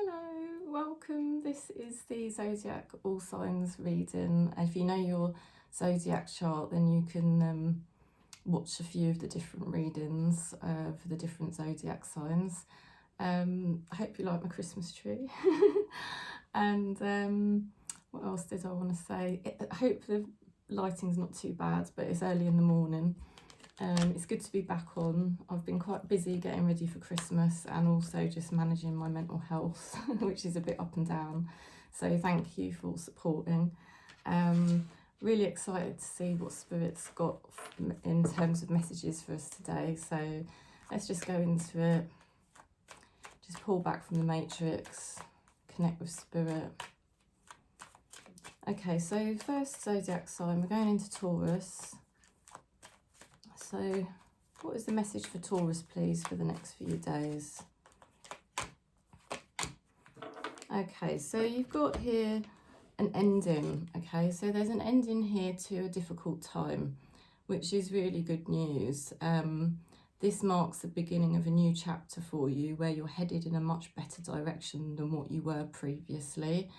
Hello, welcome. This is the Zodiac All Signs reading. And if you know your Zodiac chart, then you can watch a few of the different readings for the different Zodiac signs. I hope you like my Christmas tree. And what else did I want to say? I hope the lighting's not too bad, but it's early in the morning. It's good to be back on. I've been quite busy getting ready for Christmas and also just managing my mental health, which is a bit up and down. So thank you for supporting. Really excited to see what Spirit's got in terms of messages for us today. So let's just go into it. Just pull back from the matrix, connect with Spirit. Okay, so first Zodiac sign, we're going into Taurus. So what is the message for Taurus, please, for the next few days? Okay, so you've got here an ending, okay? So there's an ending here to a difficult time, which is really good news. This marks the beginning of a new chapter for you where you're headed in a much better direction than what you were previously.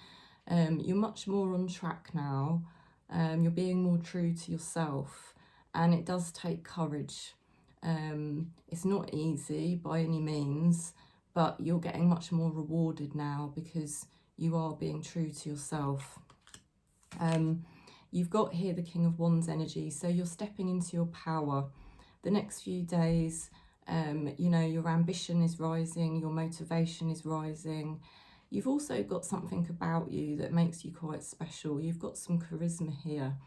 You're much more on track now. You're being more true to yourself. And it does take courage. It's not easy by any means, but you're getting much more rewarded now because you are being true to yourself. You've got here the King of Wands energy, so you're stepping into your power. The next few days, you know, your ambition is rising, your motivation is rising. You've also got something about you that makes you quite special. You've got some charisma here.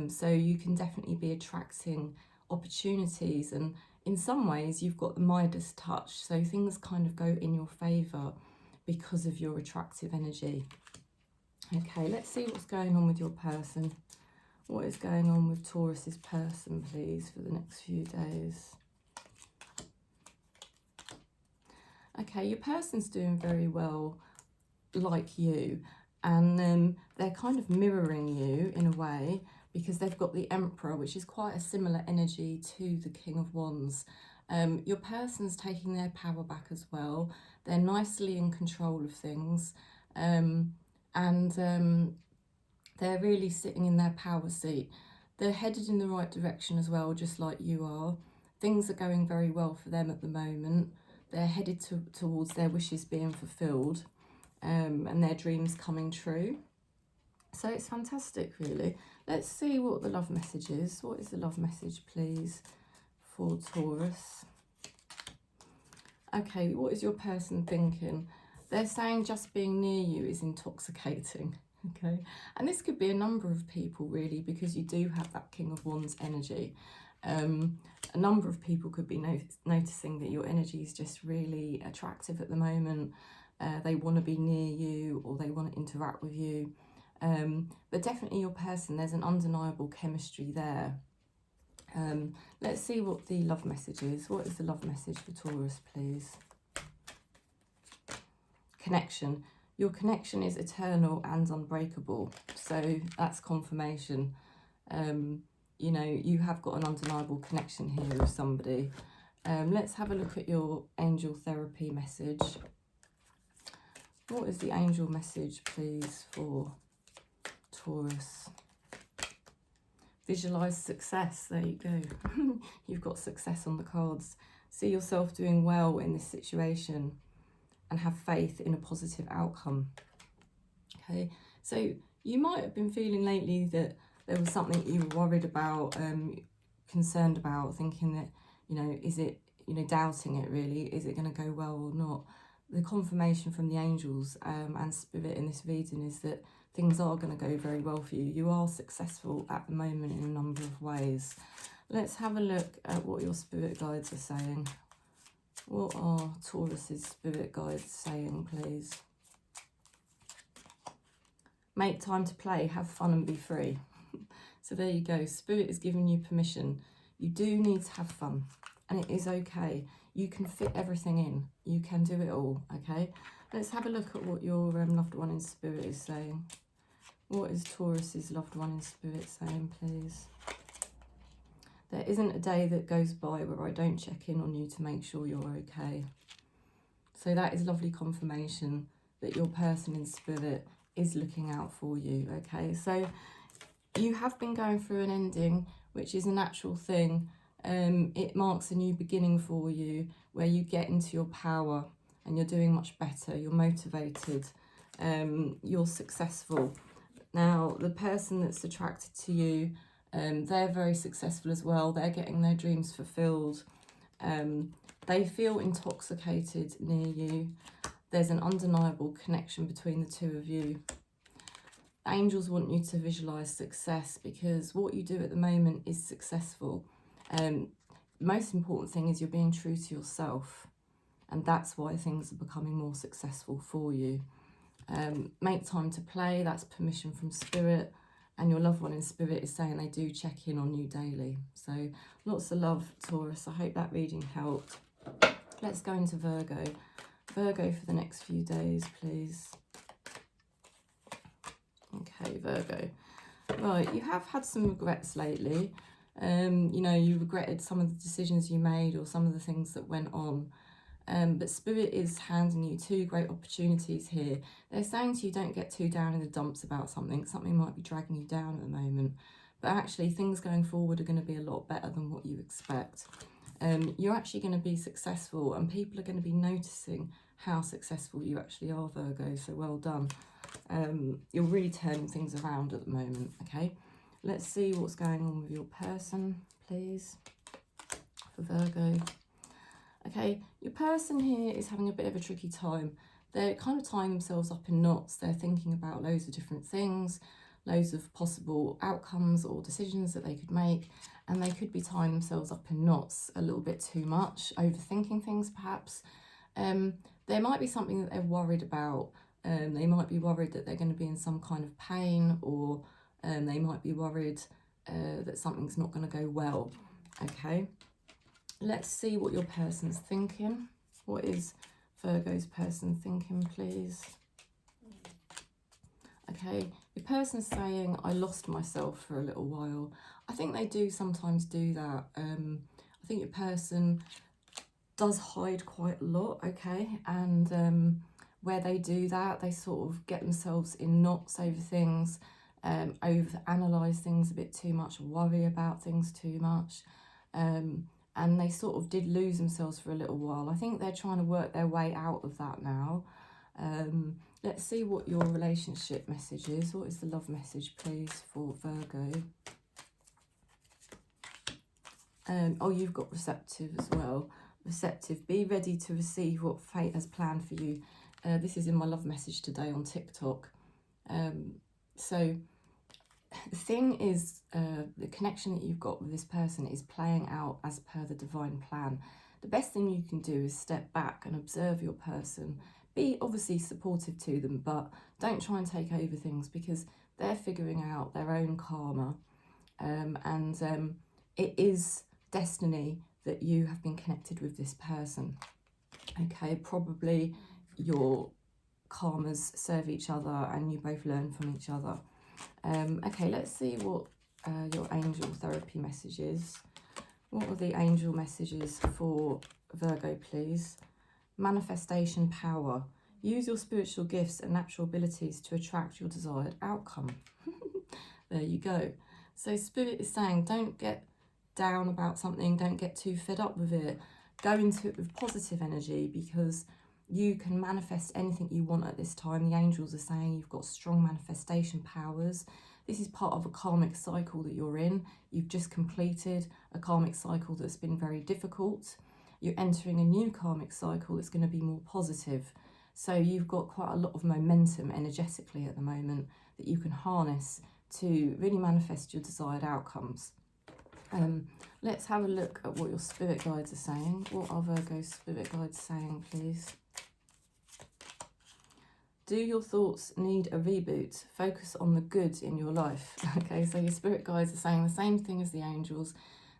So you can definitely be attracting opportunities, and in some ways you've got the Midas touch, so things kind of go in your favour because of your attractive energy. Okay, let's see what's going on with your person. What is going on with Taurus's person, please, for the next few days? Okay, your person's doing very well, like you, and they're kind of mirroring you in a way, because they've got the Emperor, which is quite a similar energy to the King of Wands. Your person's taking their power back as well. They're nicely in control of things, and they're really sitting in their power seat. They're headed in the right direction as well, just like you are. Things are going very well for them at the moment. They're headed towards their wishes being fulfilled, and their dreams coming true. So it's fantastic, really. Let's see what the love message is. What is the love message, please, for Taurus? Okay, what is your person thinking? They're saying just being near you is intoxicating, okay? And this could be a number of people, really, because you do have that King of Wands energy. A number of people could be noticing that your energy is just really attractive at the moment. They want to be near you, or they want to interact with you. But definitely your person, there's an undeniable chemistry there. Let's see what the love message is. What is the love message for Taurus, please? Connection. Your connection is eternal and unbreakable. So that's confirmation. You know, you have got an undeniable connection here with somebody. Let's have a look at your angel therapy message. What is the angel message, please, for Taurus? Visualize success. There you go. You've got success on the cards. See yourself doing well in this situation and have faith in a positive outcome. Okay, so you might have been feeling lately that there was something you were worried about, concerned about, thinking that, you know, is it, you know, doubting it really, is it going to go well or not? The confirmation from the angels and Spirit in this reading is that things are going to go very well for you. You are successful at the moment in a number of ways. Let's have a look at what your spirit guides are saying. What are Taurus's spirit guides saying, please? Make time to play, have fun and be free. So there you go. Spirit is giving you permission. You do need to have fun, and it is okay. You can fit everything in. You can do it all, okay? Let's have a look at what your loved one in spirit is saying. What is Taurus's loved one in spirit saying, please? There isn't a day that goes by where I don't check in on you to make sure you're okay. So that is lovely confirmation that your person in spirit is looking out for you, okay? So you have been going through an ending, which is a natural thing. It marks a new beginning for you, where you get into your power and you're doing much better, you're motivated, you're successful. Now, the person that's attracted to you, they're very successful as well. They're getting their dreams fulfilled. They feel intoxicated near you. There's an undeniable connection between the two of you. Angels want you to visualize success, because what you do at the moment is successful. Most important thing is you're being true to yourself, and that's why things are becoming more successful for you. Make time to play, that's permission from spirit, and your loved one in spirit is saying they do check in on you daily. So lots of love, Taurus. I hope that reading helped. Let's go into Virgo. Virgo for the next few days, please. Okay, Virgo. Right, you have had some regrets lately. You know, you regretted some of the decisions you made or some of the things that went on. But Spirit is handing you two great opportunities here. They're saying to you, don't get too down in the dumps about something. Something might be dragging you down at the moment. But actually, things going forward are going to be a lot better than what you expect. You're actually going to be successful, and people are going to be noticing how successful you actually are, Virgo. So well done. You're really turning things around at the moment, okay? Let's see what's going on with your person, please, for Virgo. Okay, your person here is having a bit of a tricky time. They're kind of tying themselves up in knots. They're thinking about loads of different things, loads of possible outcomes or decisions that they could make, and they could be tying themselves up in knots a little bit too much, overthinking things perhaps. There might be something that they're worried about. They might be worried that they're going to be in some kind of pain, or they might be worried that something's not going to go well, okay? Let's see what your person's thinking. What is Virgo's person thinking, please? Okay, your person's saying, I lost myself for a little while. I think they do sometimes do that. I think your person does hide quite a lot, okay? And where they do that, they sort of get themselves in knots over things, over-analyse things a bit too much, worry about things too much. And they sort of did lose themselves for a little while. I think they're trying to work their way out of that now. Let's see what your relationship message is. What is the love message, please, for Virgo? Oh, you've got receptive as well. Receptive, be ready to receive what fate has planned for you. This is in my love message today on TikTok. So the thing is, the connection that you've got with this person is playing out as per the divine plan. The best thing you can do is step back and observe your person. Be obviously supportive to them, but don't try and take over things, because they're figuring out their own karma. It is destiny that you have been connected with this person. Okay, probably your karmas serve each other and you both learn from each other. Okay, let's see what your angel therapy message is. What are the angel messages for Virgo, please? Manifestation power. Use your spiritual gifts and natural abilities to attract your desired outcome. There you go. So Spirit is saying, don't get down about something, don't get too fed up with it. Go into it with positive energy, because you can manifest anything you want at this time. The angels are saying you've got strong manifestation powers. This is part of a karmic cycle that you're in. You've just completed a karmic cycle that's been very difficult. You're entering a new karmic cycle that's going to be more positive. So you've got quite a lot of momentum energetically at the moment that you can harness to really manifest your desired outcomes. Let's have a look at what your spirit guides are saying. What are Virgo's spirit guides saying, please? Do your thoughts need a reboot? Focus on the good in your life. Okay, so your spirit guides are saying the same thing as the angels.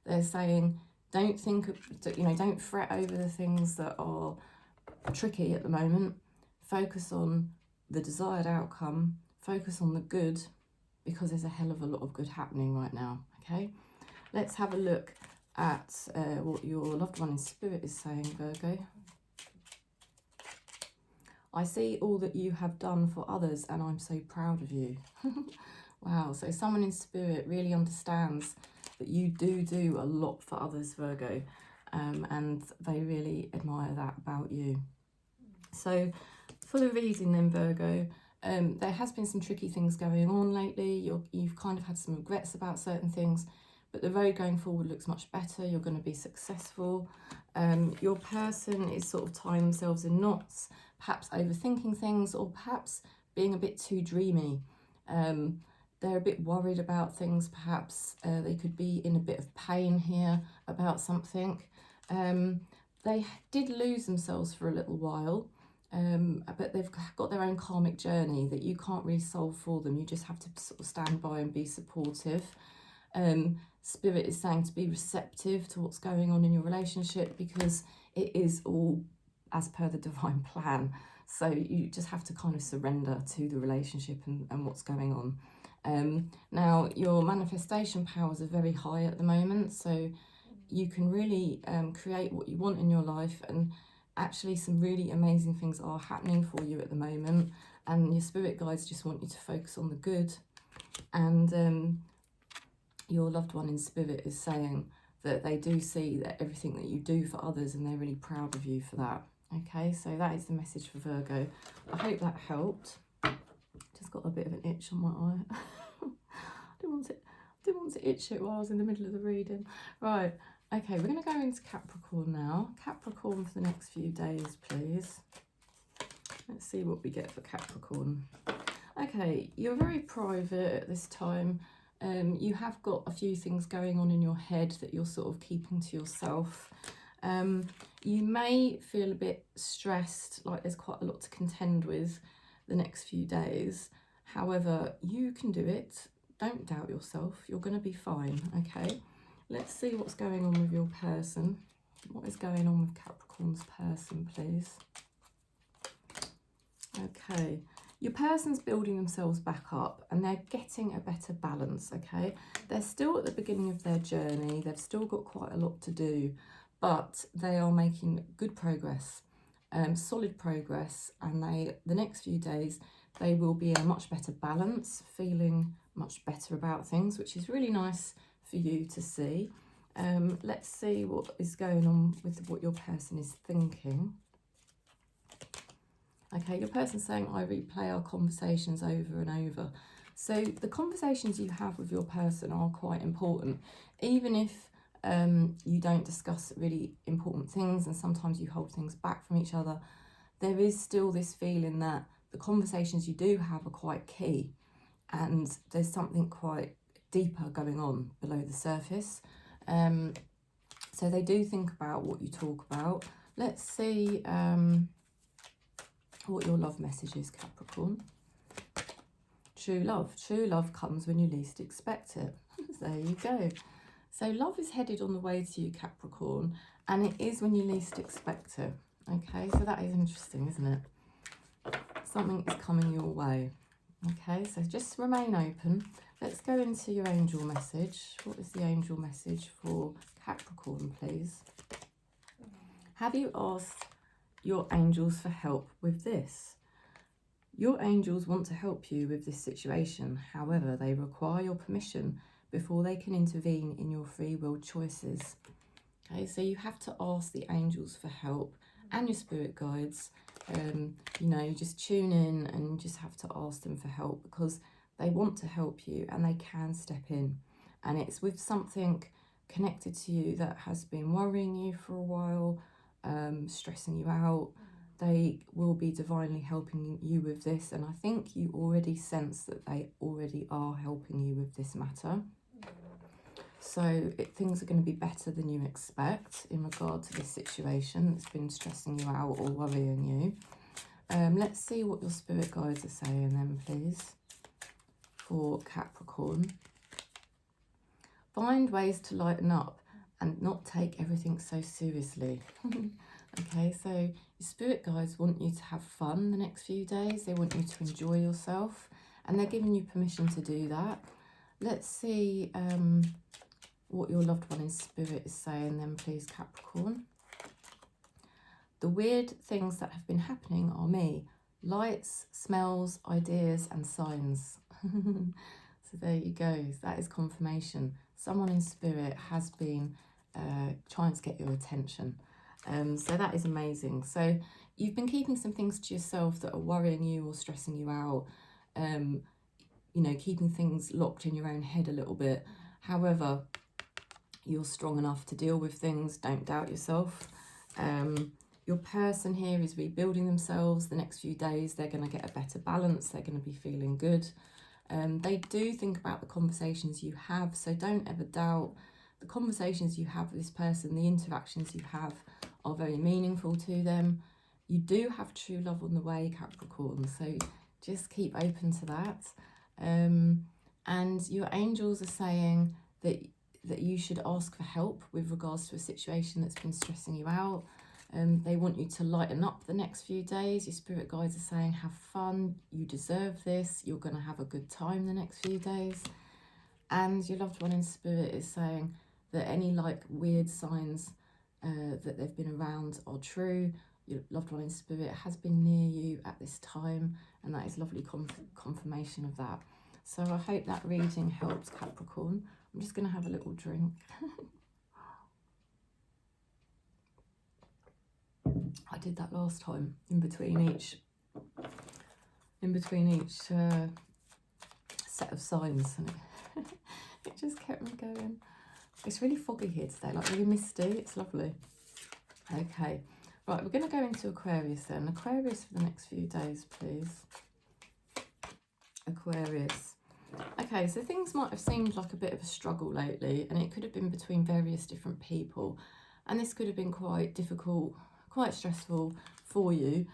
They're saying, don't think, don't fret over the things that are tricky at the moment. Focus on the desired outcome. Focus on the good, because there's a hell of a lot of good happening right now. Okay, let's have a look at what your loved one in spirit is saying, Virgo. I see all that you have done for others and I'm so proud of you. Wow, so someone in spirit really understands that you do a lot for others, Virgo, and they really admire that about you. So for the reading then, Virgo, there has been some tricky things going on lately. You've kind of had some regrets about certain things, but the road going forward looks much better. You're going to be successful. Your person is sort of tying themselves in knots, perhaps overthinking things, or perhaps being a bit too dreamy. They're a bit worried about things, perhaps. They could be in a bit of pain here about something. They did lose themselves for a little while, but they've got their own karmic journey that you can't really solve for them. You just have to sort of stand by and be supportive. Spirit is saying to be receptive to what's going on in your relationship, because it is all as per the divine plan. So you just have to kind of surrender to the relationship and what's going on. Now, your manifestation powers are very high at the moment, so you can really create what you want in your life, and actually some really amazing things are happening for you at the moment, and your spirit guides just want you to focus on the good. And your loved one in spirit is saying that they do see that everything that you do for others, and they're really proud of you for that. Okay, so that is the message for Virgo. I hope that helped. Just got a bit of an itch on my eye. I didn't want to itch it while I was in the middle of the reading. Right, okay, we're going to go into Capricorn now. Capricorn for the next few days, please. Let's see what we get for Capricorn. Okay, you're very private at this time. You have got a few things going on in your head that you're sort of keeping to yourself. You may feel a bit stressed, like there's quite a lot to contend with the next few days. However, you can do it. Don't doubt yourself. You're going to be fine, okay? Let's see what's going on with your person. What is going on with Capricorn's person, please? Okay. Your person's building themselves back up, and they're getting a better balance, okay? They're still at the beginning of their journey. They've still got quite a lot to do, but they are making good progress, solid progress, and the next few days, they will be in a much better balance, feeling much better about things, which is really nice for you to see. Let's see what is going on with what your person is thinking. Okay, your person's saying, I replay our conversations over and over. So the conversations you have with your person are quite important, even if you don't discuss really important things, and sometimes you hold things back from each other. There is still this feeling that the conversations you do have are quite key, and there's something quite deeper going on below the surface. So they do think about what you talk about. Let's see what your love message is, Capricorn. True love comes when you least expect it. There you go. So love is headed on the way to you, Capricorn, and it is when you least expect it. Okay, so that is interesting, isn't it? Something is coming your way. Okay, so just remain open. Let's go into your angel message. What is the angel message for Capricorn, please? Have you asked your angels for help with this? Your angels want to help you with this situation. However, they require your permission before they can intervene in your free will choices. Okay, so you have to ask the angels for help and your spirit guides. You know, you just tune in and you just have to ask them for help, because they want to help you and they can step in. And it's with something connected to you that has been worrying you for a while, stressing you out. They will be divinely helping you with this, and I think you already sense that they already are helping you with this matter. So things are going to be better than you expect in regard to this situation that's been stressing you out or worrying you. Let's see what your spirit guides are saying then, please, for Capricorn. Find ways to lighten up and not take everything so seriously. Okay, so your spirit guides want you to have fun the next few days. They want you to enjoy yourself, and they're giving you permission to do that. Let's see what your loved one in spirit is saying then, please, Capricorn. The weird things that have been happening are me. Lights, smells, ideas and signs. So there you go. That is confirmation. Someone in spirit has been trying to get your attention. So that is amazing. So you've been keeping some things to yourself that are worrying you or stressing you out. You know, keeping things locked in your own head a little bit. However, you're strong enough to deal with things. Don't doubt yourself. Your person here is rebuilding themselves. The next few days, they're going to get a better balance. They're going to be feeling good. They do think about the conversations you have, so don't ever doubt the conversations you have with this person. The interactions you have are very meaningful to them. You do have true love on the way, Capricorn, so just keep open to that. And your angels are saying that you should ask for help with regards to a situation that's been stressing you out. They want you to lighten up the next few days. Your spirit guides are saying have fun, you deserve this, you're going to have a good time the next few days. And your loved one in spirit is saying that any like weird signs that they've been around are true. Your loved one in spirit has been near you at this time, and that is lovely confirmation of that. So I hope that reading helps, Capricorn. I'm just going to have a little drink. I did that last time in between each set of signs, and it just kept me going. It's really foggy here today, like really misty. It's lovely. Okay, right, we're going to go into Aquarius then. Aquarius for the next few days, please. Aquarius. Okay, so things might have seemed like a bit of a struggle lately, and it could have been between various different people, and this could have been quite difficult, quite stressful for you.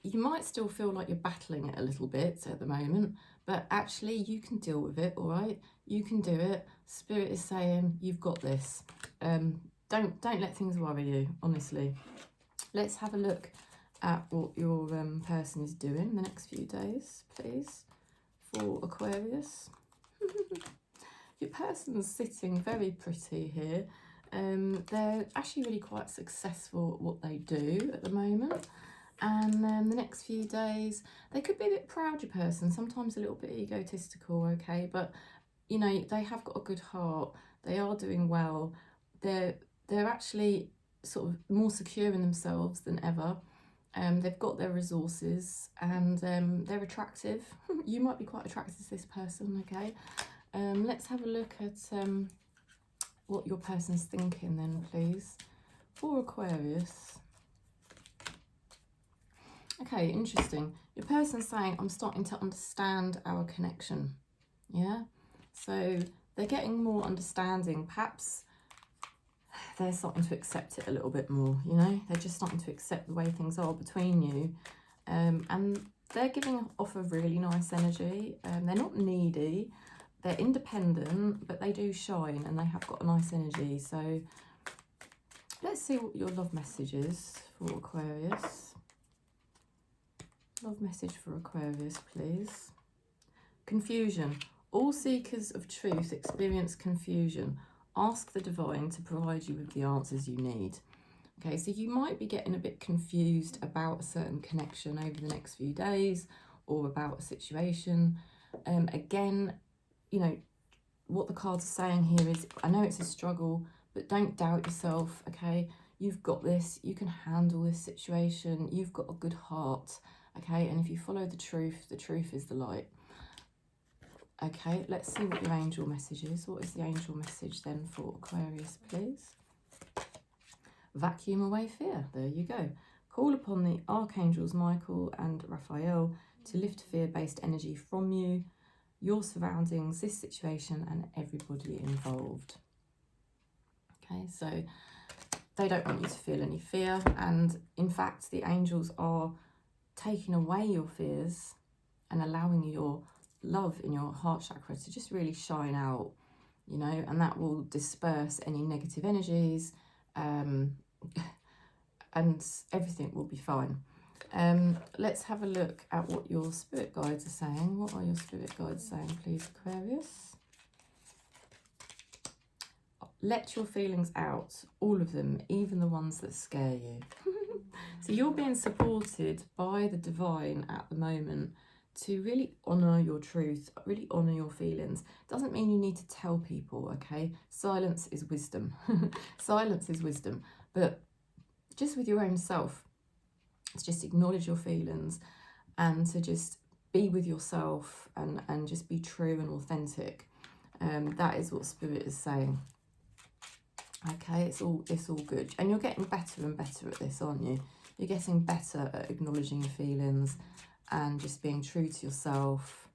You might still feel like you're battling it a little bit at the moment, but actually you can deal with it, all right? You can do it. Spirit is saying you've got this. Don't let things worry you, honestly. Let's have a look at what your person is doing the next few days, please, for Aquarius. Your person's sitting very pretty here. They're actually really quite successful at what they do at the moment. And the next few days, they could be a bit proud, your person, sometimes a little bit egotistical, okay? But, you know, they have got a good heart. They are doing well. They're actually sort of more secure in themselves than ever. They've got their resources, and they're attractive. You might be quite attracted to this person, okay? Let's have a look at what your person's thinking then, please, for Aquarius. Okay, interesting. Your person's saying, I'm starting to understand our connection. Yeah? So they're getting more understanding. Perhaps they're starting to accept it a little bit more, you know? They're just starting to accept the way things are between you. And they're giving off a really nice energy. They're not needy. They're independent, but they do shine, and they have got a nice energy. So let's see what your love message is for Aquarius. Love message for Aquarius, please. Confusion. All seekers of truth experience confusion. Ask the divine to provide you with the answers you need. Okay, so you might be getting a bit confused about a certain connection over the next few days, or about a situation. Again, you know, what the cards are saying here is, I know it's a struggle, but don't doubt yourself, okay? You've got this. You can handle this situation. You've got a good heart. Okay, and if you follow the truth is the light. Okay, let's see what your angel message is. What is the angel message then for Aquarius, please? Vacuum away fear. There you go. Call upon the archangels Michael and Raphael to lift fear-based energy from you, your surroundings, this situation, and everybody involved. Okay, so they don't want you to feel any fear, and in fact, the angels are taking away your fears and allowing your love in your heart chakra to just really shine out, you know, and that will disperse any negative energies, and everything will be fine. Let's have a look at what your spirit guides are saying. What are your spirit guides saying, please, Aquarius? let your feelings out, all of them, even the ones that scare you. So you're being supported by the divine at the moment to really honour your truth, really honour your feelings. Doesn't mean you need to tell people, okay? Silence is wisdom. Silence is wisdom. But just with your own self, to just acknowledge your feelings and to just be with yourself and just be true and authentic. That is what Spirit is saying. Okay, it's all good. And you're getting better and better at this, aren't you? You're getting better at acknowledging your feelings and just being true to yourself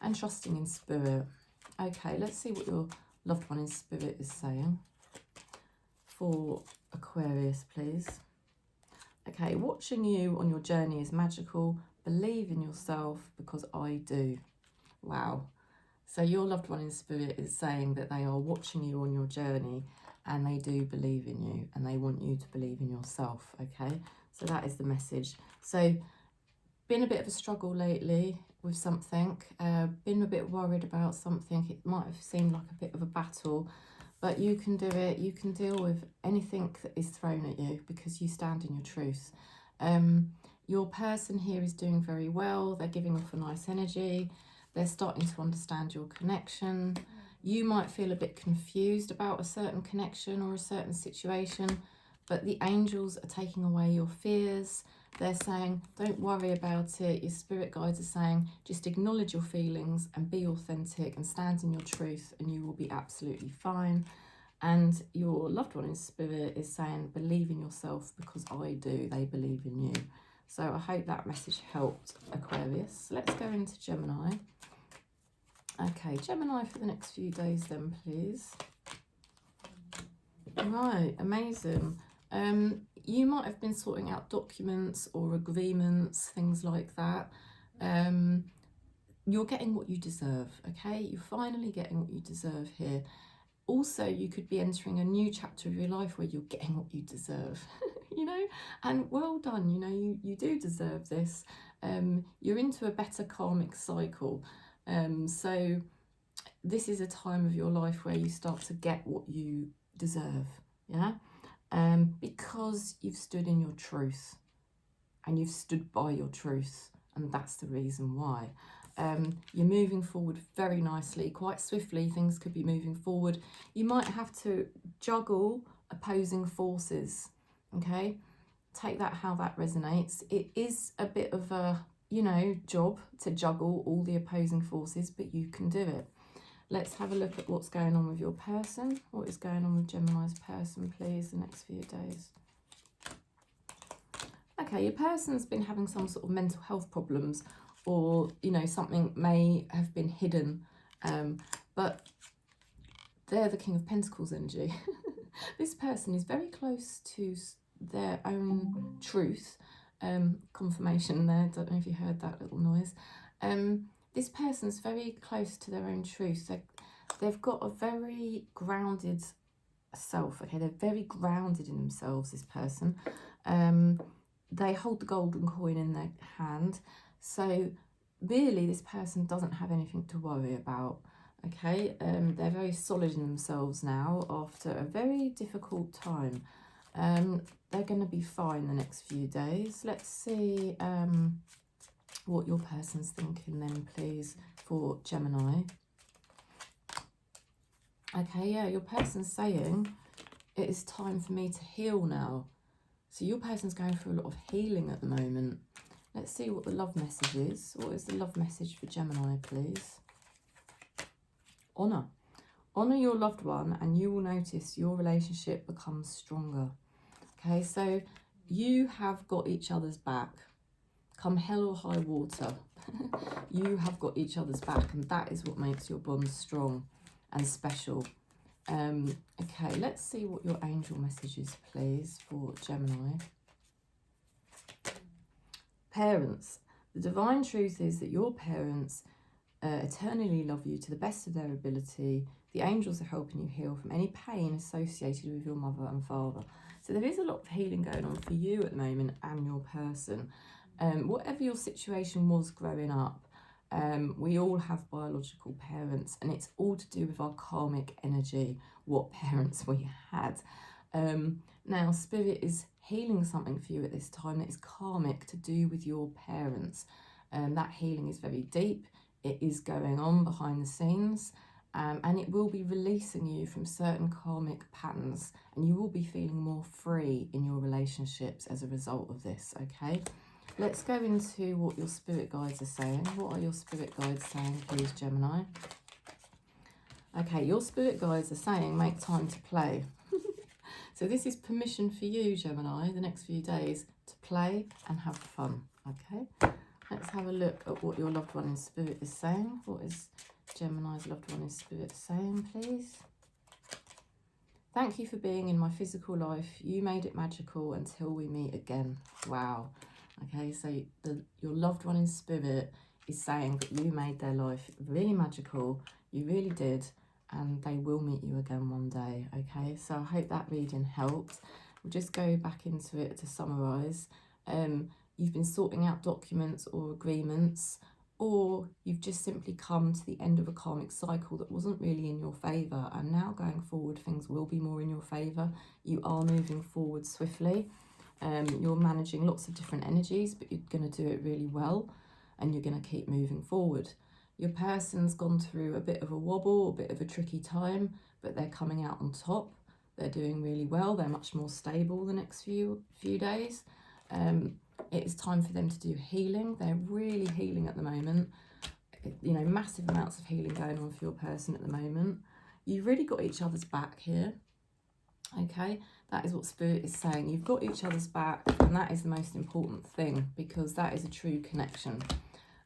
and trusting in Spirit. Okay, let's see what your loved one in Spirit is saying for Aquarius, please. Okay, watching you on your journey is magical. Believe in yourself because I do. Wow. So your loved one in Spirit is saying that they are watching you on your journey and they do believe in you and they want you to believe in yourself, okay? So that is the message. So been a bit of a struggle lately with something, been a bit worried about something. It might have seemed like a bit of a battle, but you can do it. You can deal with anything that is thrown at you because you stand in your truth. Your person here is doing very well. They're giving off a nice energy. They're starting to understand your connection. You might feel a bit confused about a certain connection or a certain situation, but the angels are taking away your fears. They're saying, don't worry about it. Your spirit guides are saying, just acknowledge your feelings and be authentic and stand in your truth and you will be absolutely fine. And your loved one in spirit is saying, believe in yourself because I do. They believe in you. So I hope that message helped, Aquarius. Let's go into Gemini. Okay, Gemini for the next few days then, please. Right, amazing. You might have been sorting out documents or agreements, things like that. You're getting what you deserve, okay? You're finally getting what you deserve here. Also, you could be entering a new chapter of your life where you're getting what you deserve, you know? And well done, you know, you do deserve this. You're into a better karmic cycle. So this is a time of your life where you start to get what you deserve, yeah? Because you've stood in your truth and you've stood by your truth, and that's the reason why. You're moving forward very nicely, quite swiftly. Things could be moving forward. You might have to juggle opposing forces, okay? Take that how that resonates. It is a bit of a, you know, job to juggle all the opposing forces, but you can do it. Let's have a look at what's going on with your person. What is going on with Gemini's person, please, the next few days? Okay, your person's been having some sort of mental health problems, or, you know, something may have been hidden, but they're the King of Pentacles energy. This person is very close to their own truth. Confirmation there, don't know if you heard that little noise. This person's very close to their own truth. They've got a very grounded self, okay? They're very grounded in themselves, this person. They hold the golden coin in their hand. So really, this person doesn't have anything to worry about, okay? They're very solid in themselves now after a very difficult time. They're going to be fine the next few days. Let's see what your person's thinking then, please, for Gemini. Okay, yeah, your person's saying, it is time for me to heal now. So your person's going through a lot of healing at the moment. Let's see what the love message is. What is the love message for Gemini, please? Honour. Honour your loved one and you will notice your relationship becomes stronger. Okay, so you have got each other's back. Come hell or high water, you have got each other's back, and that is what makes your bond strong and special. Okay, let's see what your angel message is, please, for Gemini. Parents. The divine truth is that your parents eternally love you to the best of their ability. The angels are helping you heal from any pain associated with your mother and father. So there is a lot of healing going on for you at the moment and your person. Whatever your situation was growing up, we all have biological parents, and it's all to do with our karmic energy. what parents we had. Now, Spirit is healing something for you at this time that is karmic to do with your parents. That healing is very deep. It is going on behind the scenes. And it will be releasing you from certain karmic patterns, and you will be feeling more free in your relationships as a result of this, okay? Let's go into what your spirit guides are saying. What are your spirit guides saying, please, Gemini? Okay, your spirit guides are saying make time to play. So this is permission for you, Gemini, the next few days to play and have fun, okay? Let's have a look at what your loved one in spirit is saying. What is Gemini's loved one in spirit saying, please? Thank you for being in my physical life. You made it magical until we meet again. Wow. Okay, so your loved one in spirit is saying that you made their life really magical. You really did. And they will meet you again one day, okay? So I hope that reading helped. We'll just go back into it to summarise. You've been sorting out documents or agreements, or you've just simply come to the end of a karmic cycle that wasn't really in your favour, and now going forward things will be more in your favour. You are moving forward swiftly. You're managing lots of different energies, but you're going to do it really well, and you're going to keep moving forward. Your person's gone through a bit of a wobble, a bit of a tricky time, but they're coming out on top. They're doing really well. They're much more stable the next few days. It is time for them to do healing. They're really healing at the moment. You know, massive amounts of healing going on for your person at the moment. You've really got each other's back here. Okay, that is what Spirit is saying. You've got each other's back, and that is the most important thing, because that is a true connection.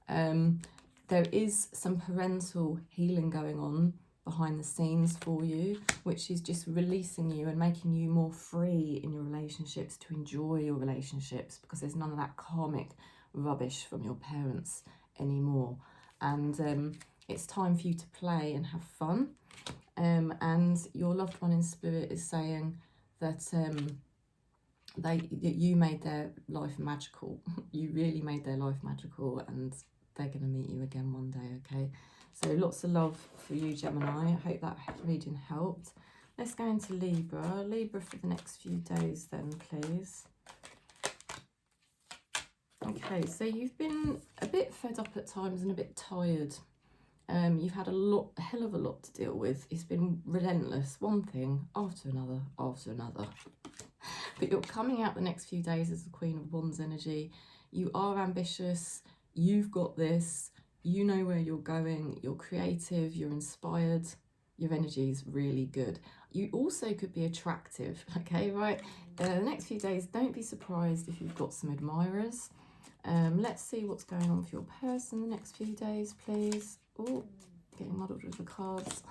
There is some parental healing going on behind the scenes for you, which is just releasing you and making you more free in your relationships, to enjoy your relationships, because there's none of that karmic rubbish from your parents anymore. And it's time for you to play and have fun. And your loved one in spirit is saying that that you made their life magical. You really made their life magical, and they're going to meet you again one day, okay? So lots of love for you, Gemini. I hope that reading helped. Let's go into Libra. Libra for the next few days then, please. Okay, so you've been a bit fed up at times and a bit tired. You've had a hell of a lot to deal with. It's been relentless, one thing after another after another. But you're coming out the next few days as the Queen of Wands energy. You are ambitious. You've got this. You know where you're going. You're creative. You're inspired. Your energy is really good. You also could be attractive, okay, right? The next few days, don't be surprised if you've got some admirers. Let's see what's going on for your person the next few days, please. Oh, getting muddled with the cards.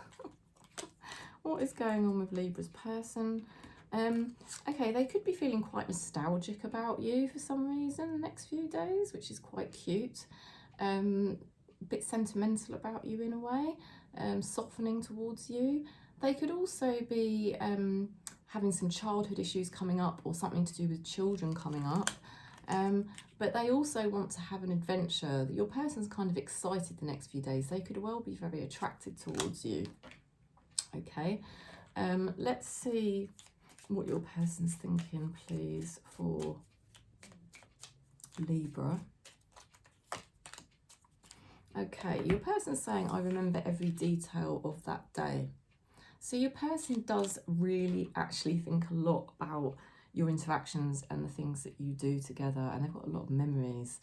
What is going on with Libra's person? Okay, they could be feeling quite nostalgic about you for some reason the next few days, which is quite cute. A bit sentimental about you in a way, softening towards you. They could also be having some childhood issues coming up, or something to do with children coming up. But they also want to have an adventure. Your person's kind of excited the next few days. They could well be very attracted towards you. Okay, let's see what your person's thinking, please, for Libra. Okay, your person's saying, I remember every detail of that day. So your person does really actually think a lot about your interactions and the things that you do together, and they've got a lot of memories,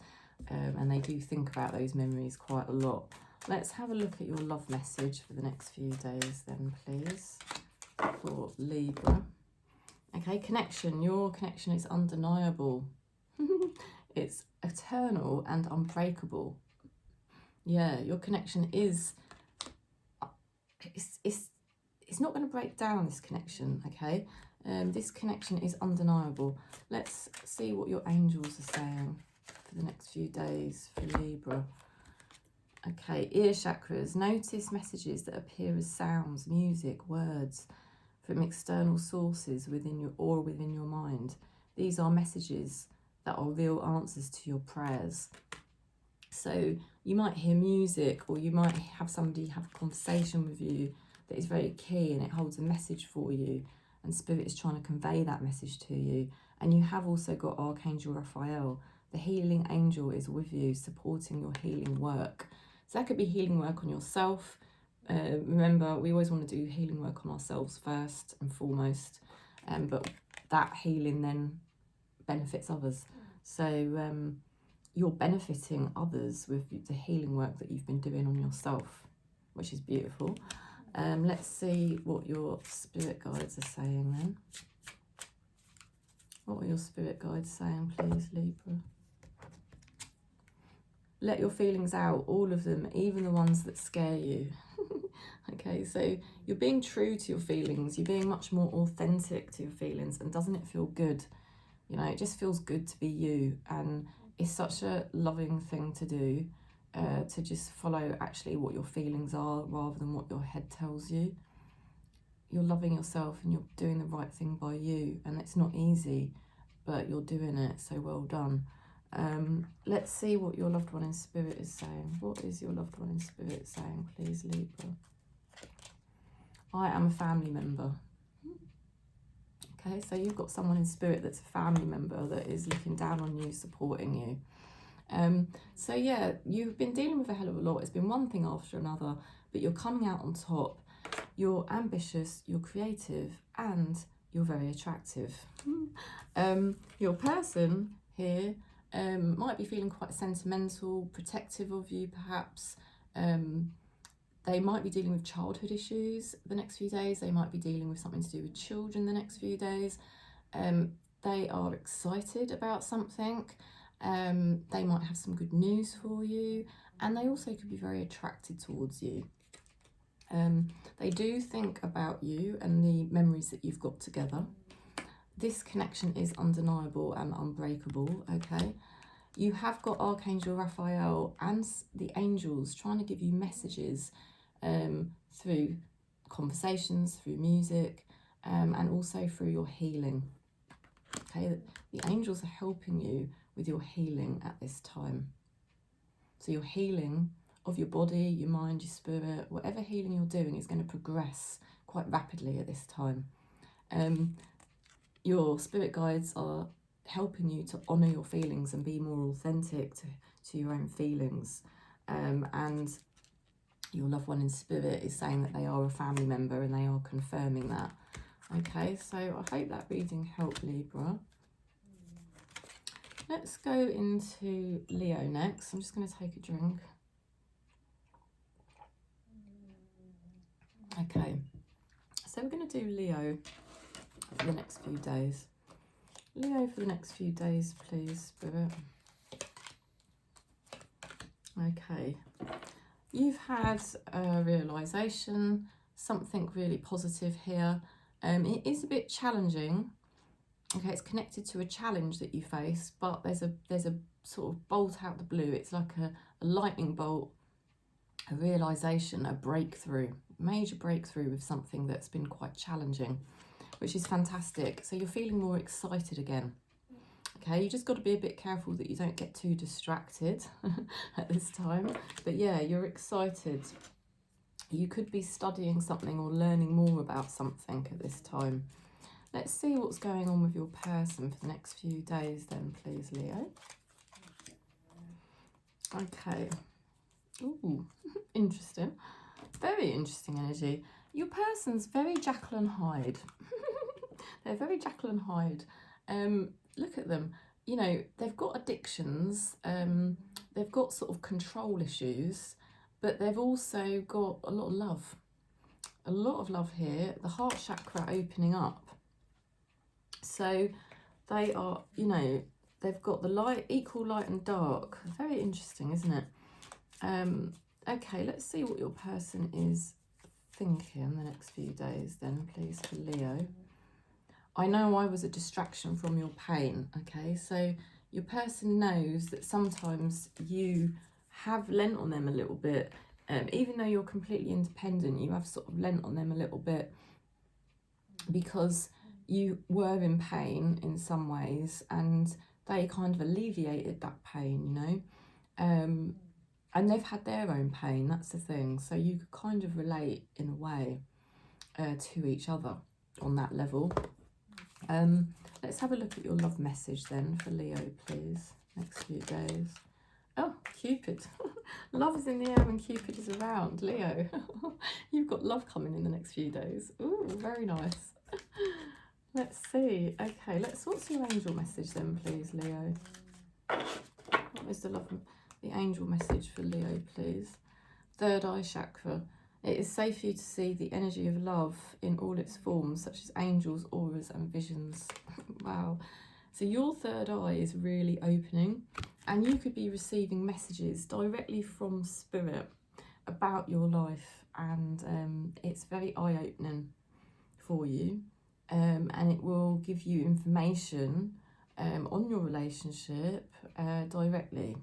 and they do think about those memories quite a lot. Let's have a look at your love message for the next few days then, please, for Libra. Okay, connection. Your connection is undeniable. It's eternal and unbreakable. Yeah, your connection is, it's not going to break down, this connection, okay? This connection is undeniable. Let's see what your angels are saying for the next few days for Libra. Okay, ear chakras. Notice messages that appear as sounds, music, words from external sources within your mind. These are messages that are real answers to your prayers. So you might hear music, or you might have somebody have a conversation with you that is very key, and it holds a message for you, and Spirit is trying to convey that message to you. And you have also got Archangel Raphael. The healing angel is with you, supporting your healing work. So that could be healing work on yourself. Remember, we always want to do healing work on ourselves first and foremost, but that healing then benefits others. So you're benefiting others with the healing work that you've been doing on yourself, which is beautiful. Let's see what your spirit guides are saying then. What are your spirit guides saying, please, Libra? Let your feelings out, all of them, even the ones that scare you. Okay, so you're being true to your feelings. You're being much more authentic to your feelings. And doesn't it feel good? You know, it just feels good to be you. And it's such a loving thing to do, to just follow actually what your feelings are rather than what your head tells you. You're loving yourself and you're doing the right thing by you. And it's not easy, but you're doing it, so well done. Let's see what your loved one in spirit is saying. What is your loved one in spirit saying, please, Libra? I am a family member. Okay, so you've got someone in spirit that's a family member that is looking down on you, supporting you. So yeah, you've been dealing with a hell of a lot. It's been one thing after another, but you're coming out on top. You're ambitious, you're creative, and you're very attractive. Your person here might be feeling quite sentimental, protective of you perhaps. They might be dealing with childhood issues the next few days. They might be dealing with something to do with children the next few days. They are excited about something. They might have some good news for you, and they also could be very attracted towards you. They do think about you and the memories that you've got together. This connection is undeniable and unbreakable, okay? You have got Archangel Raphael and the angels trying to give you messages through conversations, through music, and also through your healing. Okay, the angels are helping you with your healing at this time. So your healing of your body, your mind, your spirit, whatever healing you're doing is going to progress quite rapidly at this time. Your spirit guides are helping you to honour your feelings and be more authentic to your own feelings. And your loved one in spirit is saying that they are a family member, and they are confirming that. Okay, so I hope that reading helped, Libra. Let's go into Leo next. I'm just going to take a drink. Okay, so we're going to do Leo for the next few days. Leo for the next few days, please, Spirit. Okay, you've had a realisation, something really positive here. It is a bit challenging. Okay, it's connected to a challenge that you face, but there's a sort of bolt out the blue. It's like a lightning bolt, a realisation, a breakthrough, major breakthrough with something that's been quite challenging, which is fantastic. So you're feeling more excited again. Okay, you just got to be a bit careful that you don't get too distracted at this time. But yeah, you're excited. You could be studying something or learning more about something at this time. Let's see what's going on with your person for the next few days then, please, Leo. Okay. Ooh, interesting. Very interesting energy. Your person's very Jekyll and Hyde. They're very Jekyll and Hyde. Look at them. You know, they've got addictions. They've got sort of control issues, but they've also got a lot of love. A lot of love here. The heart chakra opening up. So they are, you know, they've got the light, equal light and dark. Very interesting, isn't it? Okay, let's see what your person is thinking the next few days then, please, for Leo. I know I was a distraction from your pain, okay? So your person knows that sometimes you have lent on them a little bit. Even though you're completely independent, you have sort of lent on them a little bit because you were in pain in some ways, and they kind of alleviated that pain, you know? And they've had their own pain, that's the thing. So you could kind of relate in a way. to each other on that level. Let's have a look at your love message then for Leo, please, next few days. Oh, Cupid. Love is in the air when Cupid is around, Leo. You've got love coming in the next few days. Ooh, very nice. Let's see. Okay, what's your angel message then, please, Leo? What is the angel message for Leo, please? Third eye chakra. It is safe for you to see the energy of love in all its forms, such as angels, auras, and visions. Wow. So your third eye is really opening, and you could be receiving messages directly from Spirit about your life, and it's very eye-opening for you, and it will give you information on your relationship directly.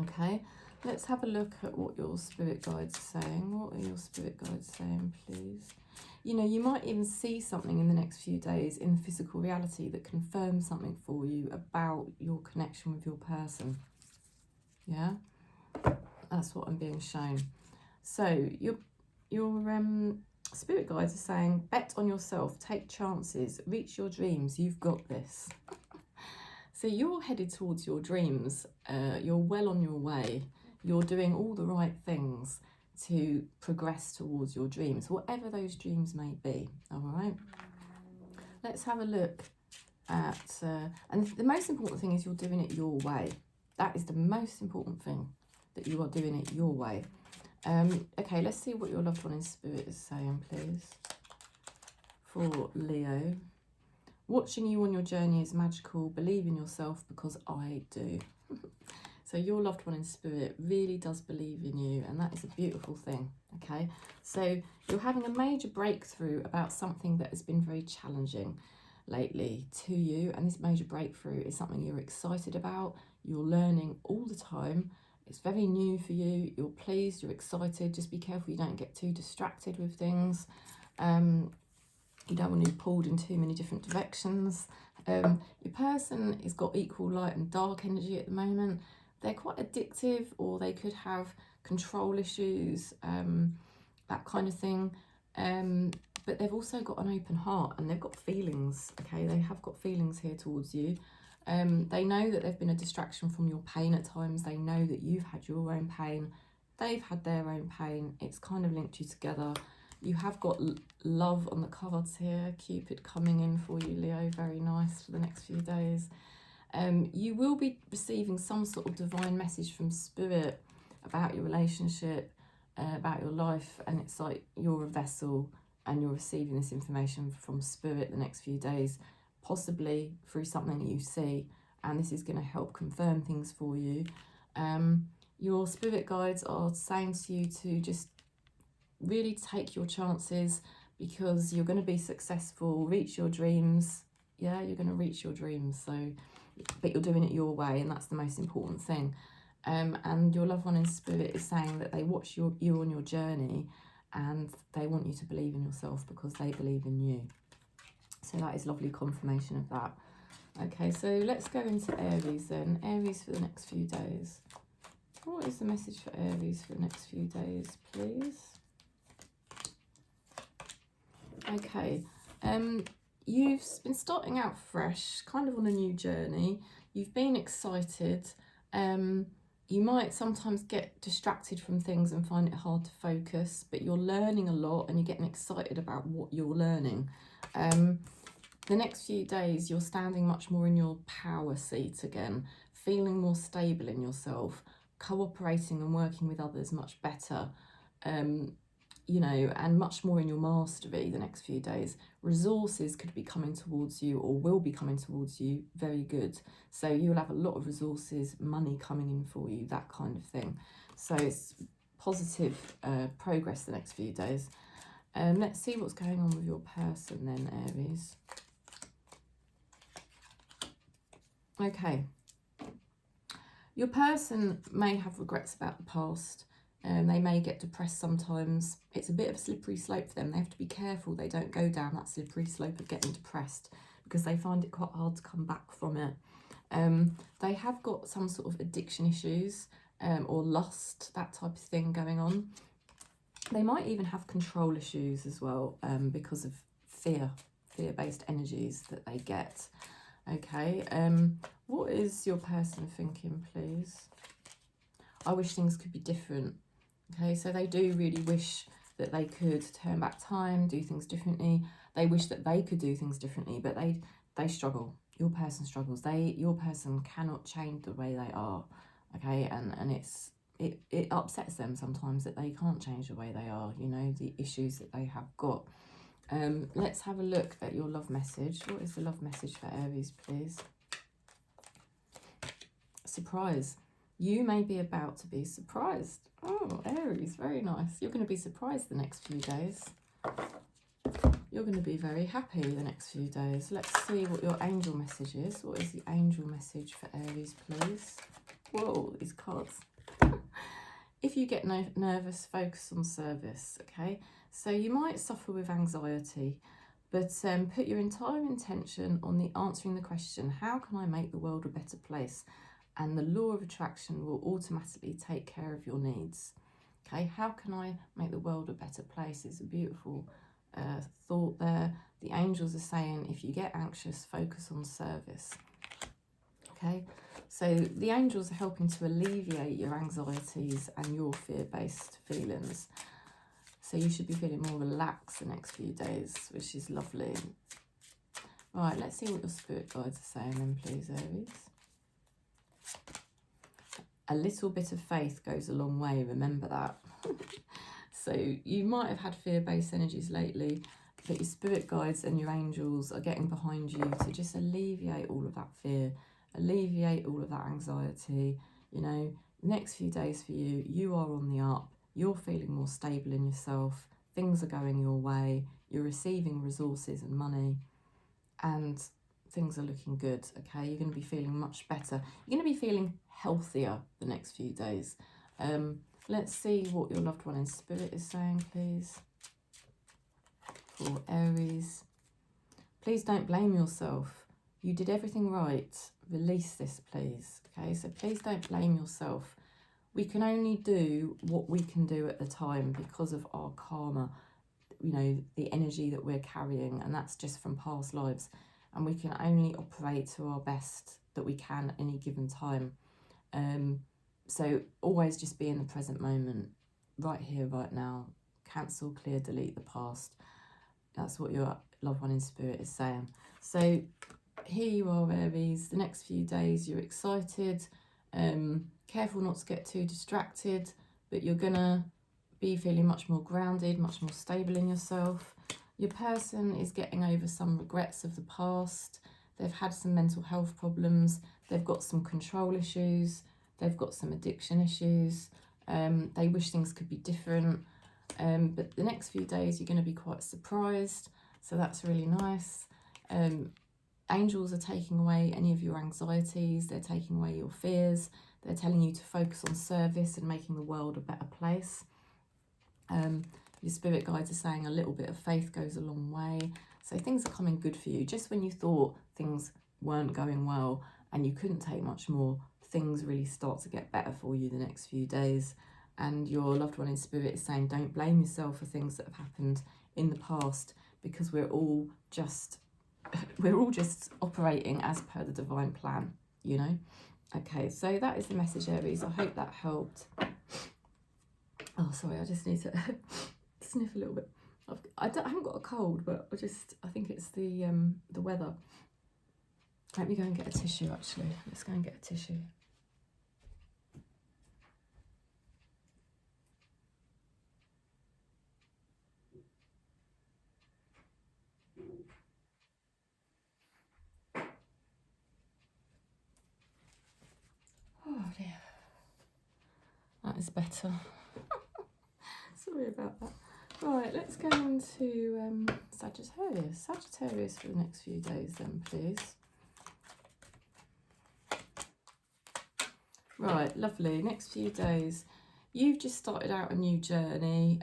Okay, let's have a look at what your spirit guides are saying. What are your spirit guides saying, please? You know, you might even see something in the next few days in physical reality that confirms something for you about your connection with your person. Yeah, that's what I'm being shown. So your spirit guides are saying, bet on yourself, take chances, reach your dreams, you've got this. So you're headed towards your dreams, you're well on your way, you're doing all the right things to progress towards your dreams, whatever those dreams may be, all right? Let's have a look at, and the most important thing is you're doing it your way. That is the most important thing, that you are doing it your way. Okay, let's see what your loved one in spirit is saying, please, for Leo. Watching you on your journey is magical. Believe in yourself because I do. So your loved one in spirit really does believe in you, and that is a beautiful thing, okay? So you're having a major breakthrough about something that has been very challenging lately to you, and this major breakthrough is something you're excited about. You're learning all the time. It's very new for you. You're pleased, you're excited. Just be careful you don't get too distracted with things. You don't want to be pulled in too many different directions. Your person has got equal light and dark energy at the moment. They're quite addictive, or they could have control issues, that kind of thing. But they've also got an open heart, and they've got feelings, okay? They have got feelings here towards you. They know that they've been a distraction from your pain at times. They know that you've had your own pain. They've had their own pain. It's kind of linked you together. You have got love on the cards here. Cupid coming in for you, Leo. Very nice for the next few days. You will be receiving some sort of divine message from Spirit about your relationship, about your life. And it's like you're a vessel and you're receiving this information from Spirit the next few days, possibly through something you see. And this is going to help confirm things for you. Your spirit guides are saying to you to just really take your chances, because you're going to be successful, reach your dreams. Yeah, you're going to reach your dreams. So, but you're doing it your way, and that's the most important thing. And your loved one in spirit is saying that they watch you on your journey, and they want you to believe in yourself because they believe in you. So that is lovely confirmation of that. Okay, so let's go into Aries then. Aries for the next few days. What is the message for Aries for the next few days, please? Okay, you've been starting out fresh, kind of on a new journey. You've been excited. You might sometimes get distracted from things and find it hard to focus, but you're learning a lot and you're getting excited about what you're learning. The next few days, you're standing much more in your power seat again, feeling more stable in yourself, cooperating and working with others much better. You know, and much more in your mastery the next few days. Resources could be coming towards you, or will be coming towards you, very good. So you'll have a lot of resources, money coming in for you, that kind of thing. So it's positive progress the next few days. Let's see what's going on with your person then, Aries. Okay. Your person may have regrets about the past. They may get depressed sometimes. It's a bit of a slippery slope for them. They have to be careful they don't go down that slippery slope of getting depressed, because they find it quite hard to come back from it. They have got some sort of addiction issues, or lust, that type of thing going on. They might even have control issues as well, because of fear-based energies that they get. Okay, what is your person thinking, please? I wish things could be different. Okay, so they do really wish that they could turn back time, do things differently. They wish that they could do things differently, but they struggle. Your person struggles. Your person cannot change the way they are. Okay, and it upsets them sometimes that they can't change the way they are, you know, the issues that they have got. Let's have a look at your love message. What is the love message for Aries, please? Surprise. You may be about to be surprised. Oh, Aries, very nice. You're going to be surprised the next few days. You're going to be very happy the next few days. Let's see what your angel message is. What is the angel message for Aries, please? Whoa, these cards. If you get nervous, focus on service, okay? So you might suffer with anxiety, but put your entire intention on answering the question, how can I make the world a better place? And the law of attraction will automatically take care of your needs. Okay, how can I make the world a better place? It's a beautiful thought there. The angels are saying, if you get anxious, focus on service. Okay, so the angels are helping to alleviate your anxieties and your fear-based feelings. So you should be feeling more relaxed the next few days, which is lovely. Right, let's see what your spirit guides are saying then, please, Aries. A little bit of faith goes a long way, remember that. So you might have had fear-based energies lately, but your spirit guides and your angels are getting behind you to just alleviate all of that fear, alleviate all of that anxiety. You know, next few days for you, you are on the up, you're feeling more stable in yourself, things are going your way, you're receiving resources and money, and things are looking good, okay? You're going to be feeling much better. You're going to be feeling healthier the next few days. Let's see what your loved one in spirit is saying, please. For Aries. Please don't blame yourself. You did everything right. Release this, please. Okay, so please don't blame yourself. We can only do what we can do at the time because of our karma, you know, the energy that we're carrying, and that's just from past lives. And we can only operate to our best that we can at any given time. So always just be in the present moment, right here, right now. Cancel, clear, delete the past. That's what your loved one in spirit is saying. So here you are, Aries. The next few days you're excited. Careful not to get too distracted, but you're gonna be feeling much more grounded, much more stable in yourself. Your person is getting over some regrets of the past. They've had some mental health problems. They've got some control issues. They've got some addiction issues. They wish things could be different. But the next few days, you're going to be quite surprised. So that's really nice. Angels are taking away any of your anxieties. They're taking away your fears. They're telling you to focus on service and making the world a better place. Your spirit guides are saying a little bit of faith goes a long way. So things are coming good for you. Just when you thought things weren't going well and you couldn't take much more, things really start to get better for you the next few days. And your loved one in spirit is saying, don't blame yourself for things that have happened in the past, because we're all just operating as per the divine plan, you know. Okay, so that is the message, Aries. I hope that helped. Oh, sorry, I just need to sniff a little bit. I haven't got a cold, but I think it's the weather. Let me go and get a tissue, actually. Let's go and get a tissue. Oh dear. That is better. Sorry about that. Right, let's go on to Sagittarius. Sagittarius for the next few days then, please. Right, lovely. Next few days. You've just started out a new journey.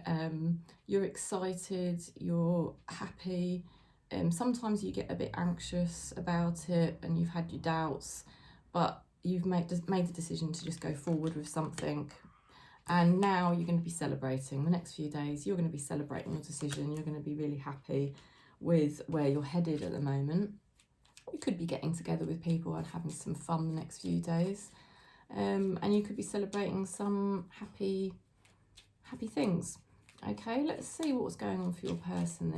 You're excited, you're happy. Sometimes you get a bit anxious about it and you've had your doubts, but you've made the decision to just go forward with something. And now you're going to be celebrating. The next few days, you're going to be celebrating your decision. You're going to be really happy with where you're headed at the moment. You could be getting together with people and having some fun the next few days. And you could be celebrating some happy things. Okay, let's see what's going on for your person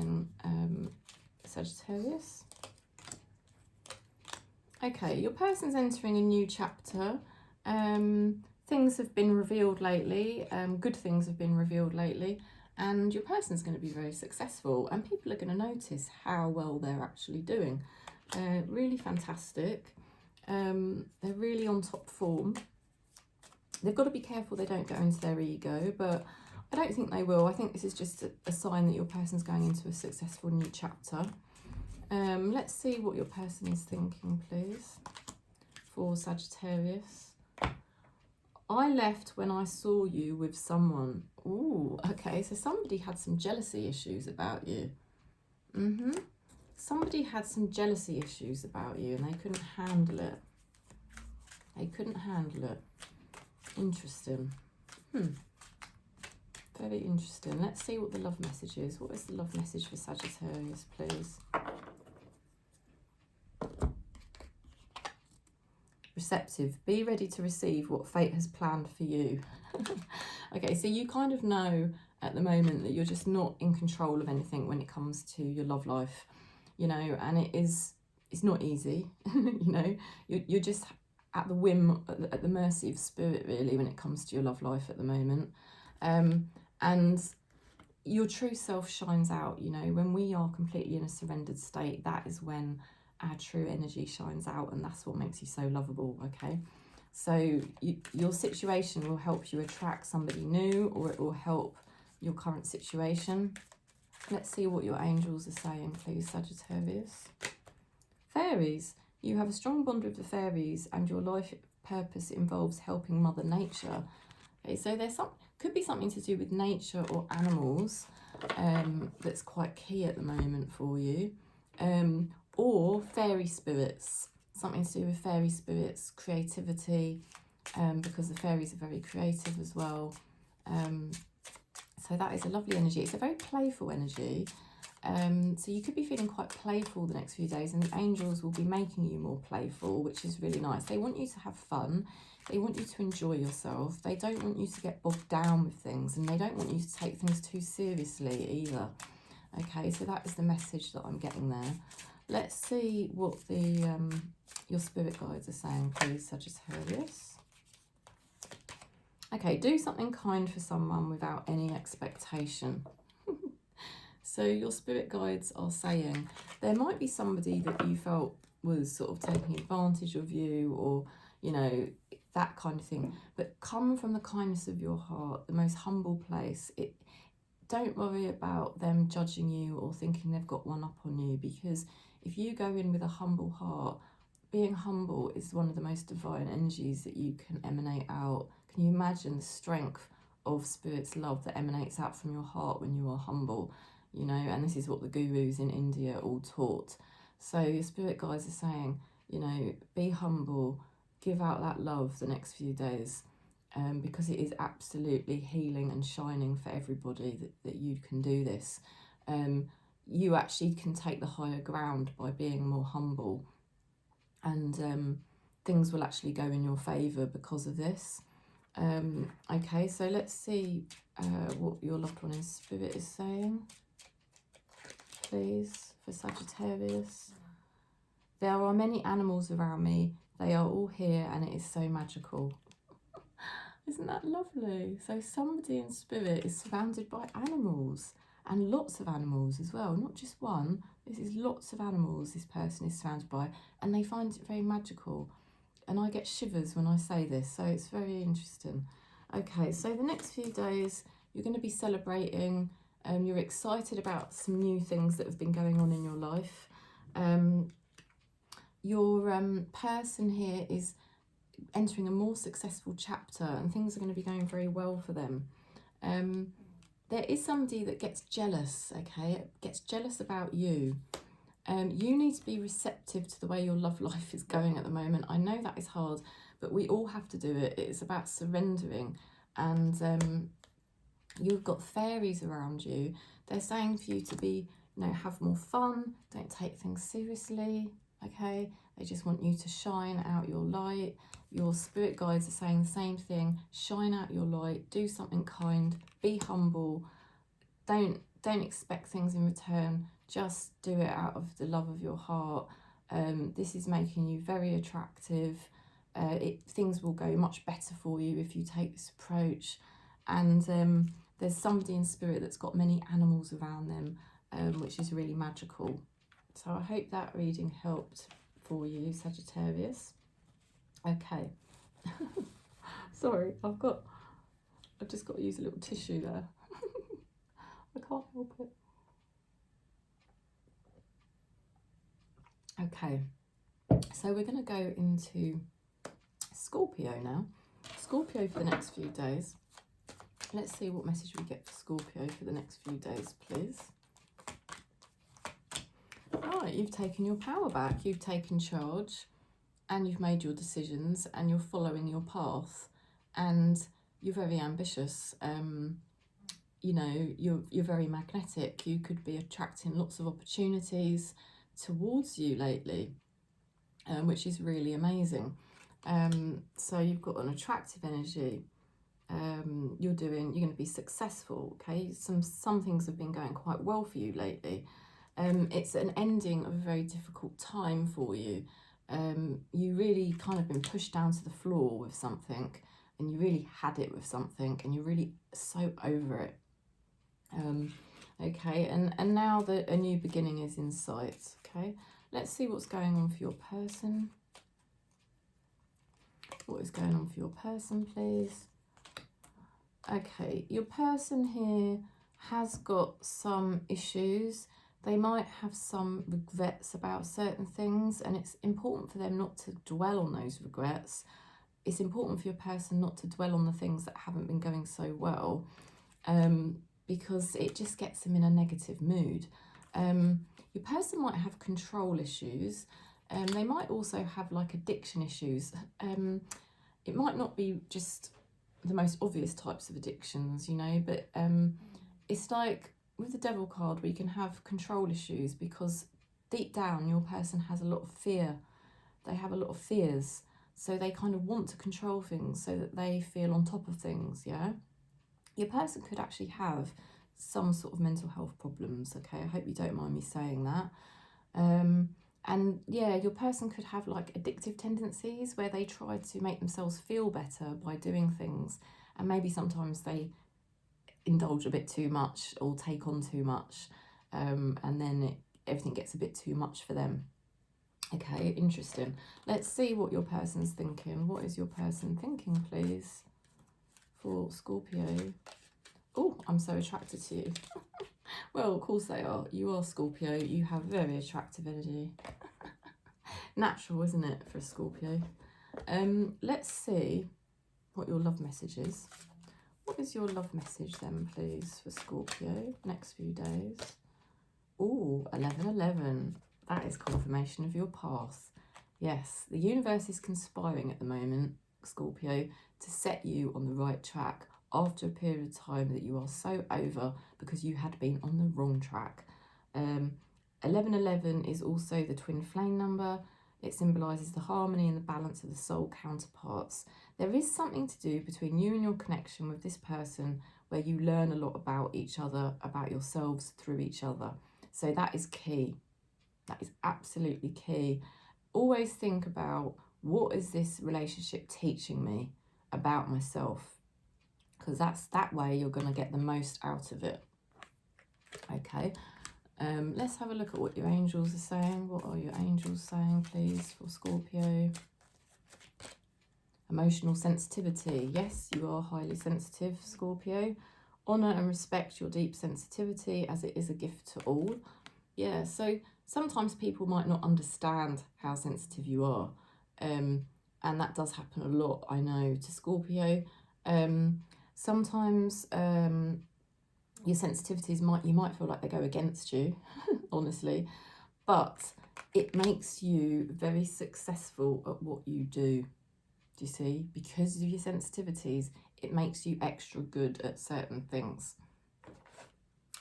then, Sagittarius. Okay, your person's entering a new chapter. Things have been revealed lately, good things have been revealed lately, and your person's going to be very successful, and people are going to notice how well they're actually doing. Really fantastic. They're really on top form. They've got to be careful they don't go into their ego, but I don't think they will. I think this is just a sign that your person's going into a successful new chapter. Let's see what your person is thinking, please, for Sagittarius. I left when I saw you with someone. Ooh, okay, so somebody had some jealousy issues about you. Somebody had some jealousy issues about you and they couldn't handle it. They couldn't handle it. Interesting. Very interesting. Let's see what the love message is. What is the love message for Sagittarius, please? Receptive. Be ready to receive what fate has planned for you. Okay, so you kind of know at the moment that you're just not in control of anything when it comes to your love life, you know, and it's not easy. You know, you're just at the whim, at the mercy of spirit, really, when it comes to your love life at the moment. And your true self shines out, you know, when we are completely in a surrendered state, that is when our true energy shines out, and that's what makes you so lovable. Okay, so your situation will help you attract somebody new, or it will help your current situation. Let's see what your angels are saying, please, Sagittarius. Fairies. You have a strong bond with the fairies, and your life purpose involves helping Mother Nature. Okay, so there's could be something to do with nature or animals that's quite key at the moment for you. Or fairy spirits, something to do with fairy spirits, creativity, because the fairies are very creative as well. So that is a lovely energy. It's a very playful energy. So you could be feeling quite playful the next few days, and the angels will be making you more playful, which is really nice. They want you to have fun. They want you to enjoy yourself. They don't want you to get bogged down with things, and they don't want you to take things too seriously either. Okay, so that is the message that I'm getting there. Let's see what the your spirit guides are saying, please, Sagittarius. Okay, do something kind for someone without any expectation. So your spirit guides are saying there might be somebody that you felt was sort of taking advantage of you, or, you know, that kind of thing. But come from the kindness of your heart, the most humble place. Don't worry about them judging you or thinking they've got one up on you, because if you go in with a humble heart, being humble is one of the most divine energies that you can emanate out. Can you imagine the strength of Spirit's love that emanates out from your heart when you are humble? You know, and this is what the gurus in India all taught. So your spirit guides are saying, you know, be humble, give out that love the next few days, because it is absolutely healing and shining for everybody that you can do this. You actually can take the higher ground by being more humble, and things will actually go in your favour because of this. Okay, so let's see what your loved one in spirit is saying, please, for Sagittarius. There are many animals around me. They are all here, and it is so magical. Isn't that lovely? So somebody in spirit is surrounded by animals, and lots of animals as well, not just one. This is lots of animals this person is surrounded by, and they find it very magical. And I get shivers when I say this, so it's very interesting. Okay, so the next few days, you're going to be celebrating. You're excited about some new things that have been going on in your life. Your person here is entering a more successful chapter, and things are going to be going very well for them. There is somebody that gets jealous, okay? Gets jealous about you. You need to be receptive to the way your love life is going at the moment. I know that is hard, but we all have to do it. It's about surrendering and you've got fairies around you. They're saying for you to be, you know, have more fun, don't take things seriously, okay? They just want you to shine out your light. Your spirit guides are saying the same thing. Shine out your light, do something kind, be humble. Don't expect things in return. Just do it out of the love of your heart. This is making you very attractive. Things will go much better for you if you take this approach. And there's somebody in spirit that's got many animals around them, which is really magical. So I hope that reading helped for you, Sagittarius. Okay. Sorry, I've just got to use a little tissue there. I can't help it. Okay, so we're going to go into Scorpio now. Scorpio for the next few days. Let's see what message we get for Scorpio for the next few days, please. Right, you've taken your power back. You've taken charge and you've made your decisions and you're following your path and you're very ambitious. You know, you're very magnetic. You could be attracting lots of opportunities towards you lately, which is really amazing. So you've got an attractive energy. You're going to be successful, okay? Some things have been going quite well for you lately. It's an ending of a very difficult time for you. You really kind of been pushed down to the floor with something, and you really had it with something, and you're really so over it. Okay, and now that a new beginning is in sight. Okay, let's see what's going on for your person. What is going on for your person, please? Okay, your person here has got some issues. They might have some regrets about certain things, and it's important for them not to dwell on those regrets. It's important for your person not to dwell on the things that haven't been going so well, because it just gets them in a negative mood. Your person might have control issues. They might also have like addiction issues. It might not be just the most obvious types of addictions, you know, but it's like with the Devil card, we can have control issues because deep down your person has a lot of fear. They have a lot of fears, so they kind of want to control things so that they feel on top of things, yeah? Your person could actually have some sort of mental health problems, okay? I hope you don't mind me saying that. And yeah, your person could have like addictive tendencies where they try to make themselves feel better by doing things, and maybe sometimes they indulge a bit too much or take on too much, and then everything gets a bit too much for them. Okay, interesting. Let's see what your person's thinking. What is your person thinking, please, for Scorpio? Oh, I'm so attracted to you. Well, of course they are. You are Scorpio. You have very attractive energy. Natural, isn't it, for a Scorpio? Let's see what your love message is. What is your love message then, please, for Scorpio next few days? Oh, 1111. That is confirmation of your path. Yes, the universe is conspiring at the moment, Scorpio, to set you on the right track after a period of time that you are so over because you had been on the wrong track. 1111 is also the twin flame number. It symbolises the harmony and the balance of the soul counterparts. There is something to do between you and your connection with this person where you learn a lot about each other, about yourselves through each other. So that is key. That is absolutely key. Always think about, what is this relationship teaching me about myself? Because that way you're going to get the most out of it. Okay. Let's have a look at what your angels are saying. What are your angels saying, please, for Scorpio? Emotional sensitivity. Yes, you are highly sensitive, Scorpio. Honour and respect your deep sensitivity as it is a gift to all. Yeah, so sometimes people might not understand how sensitive you are. And that does happen a lot, I know, to Scorpio. Sometimes your sensitivities you might feel like they go against you, honestly, but it makes you very successful at what you do. Do you see? Because of your sensitivities, it makes you extra good at certain things.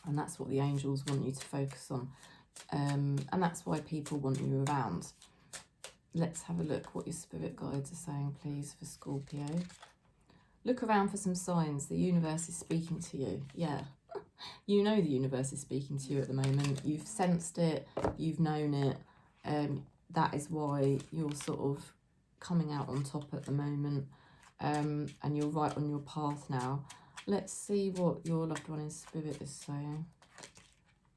And that's what the angels want you to focus on. And that's why people want you around. Let's have a look what your spirit guides are saying, please, for Scorpio. Look around for some signs. The universe is speaking to you. Yeah. You know the universe is speaking to you at the moment. You've sensed it. You've known it. That is why you're sort of coming out on top at the moment. And you're right on your path now. Let's see what your loved one in spirit is saying.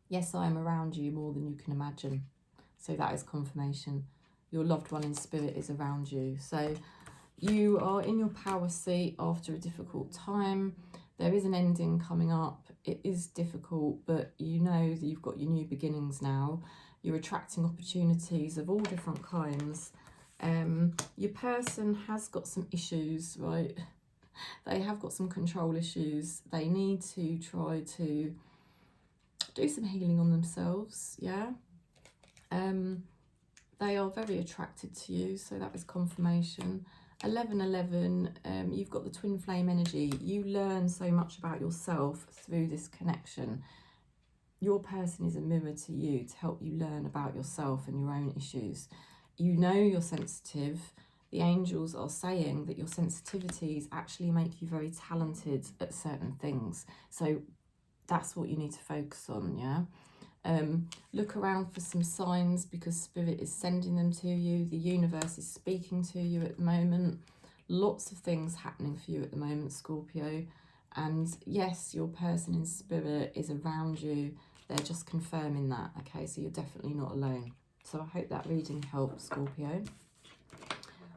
Yes, I am around you more than you can imagine. So that is confirmation. Your loved one in spirit is around you. So you are in your power seat after a difficult time. There is an ending coming up. It is difficult, but you know that you've got your new beginnings now. You're attracting opportunities of all different kinds. Your person has got some issues, right? They have got some control issues. They need to try to do some healing on themselves, yeah? They are very attracted to you, so that is confirmation. 1111, you've got the twin flame energy. You learn so much about yourself through this connection. Your person is a mirror to you to help you learn about yourself and your own issues. You know you're sensitive. The angels are saying that your sensitivities actually make you very talented at certain things. So that's what you need to focus on, yeah? Look around for some signs because Spirit is sending them to you. The universe is speaking to you at the moment. Lots of things happening for you at the moment, Scorpio. And yes, your person in Spirit is around you. They're just confirming that, okay? So you're definitely not alone. So I hope that reading helps, Scorpio.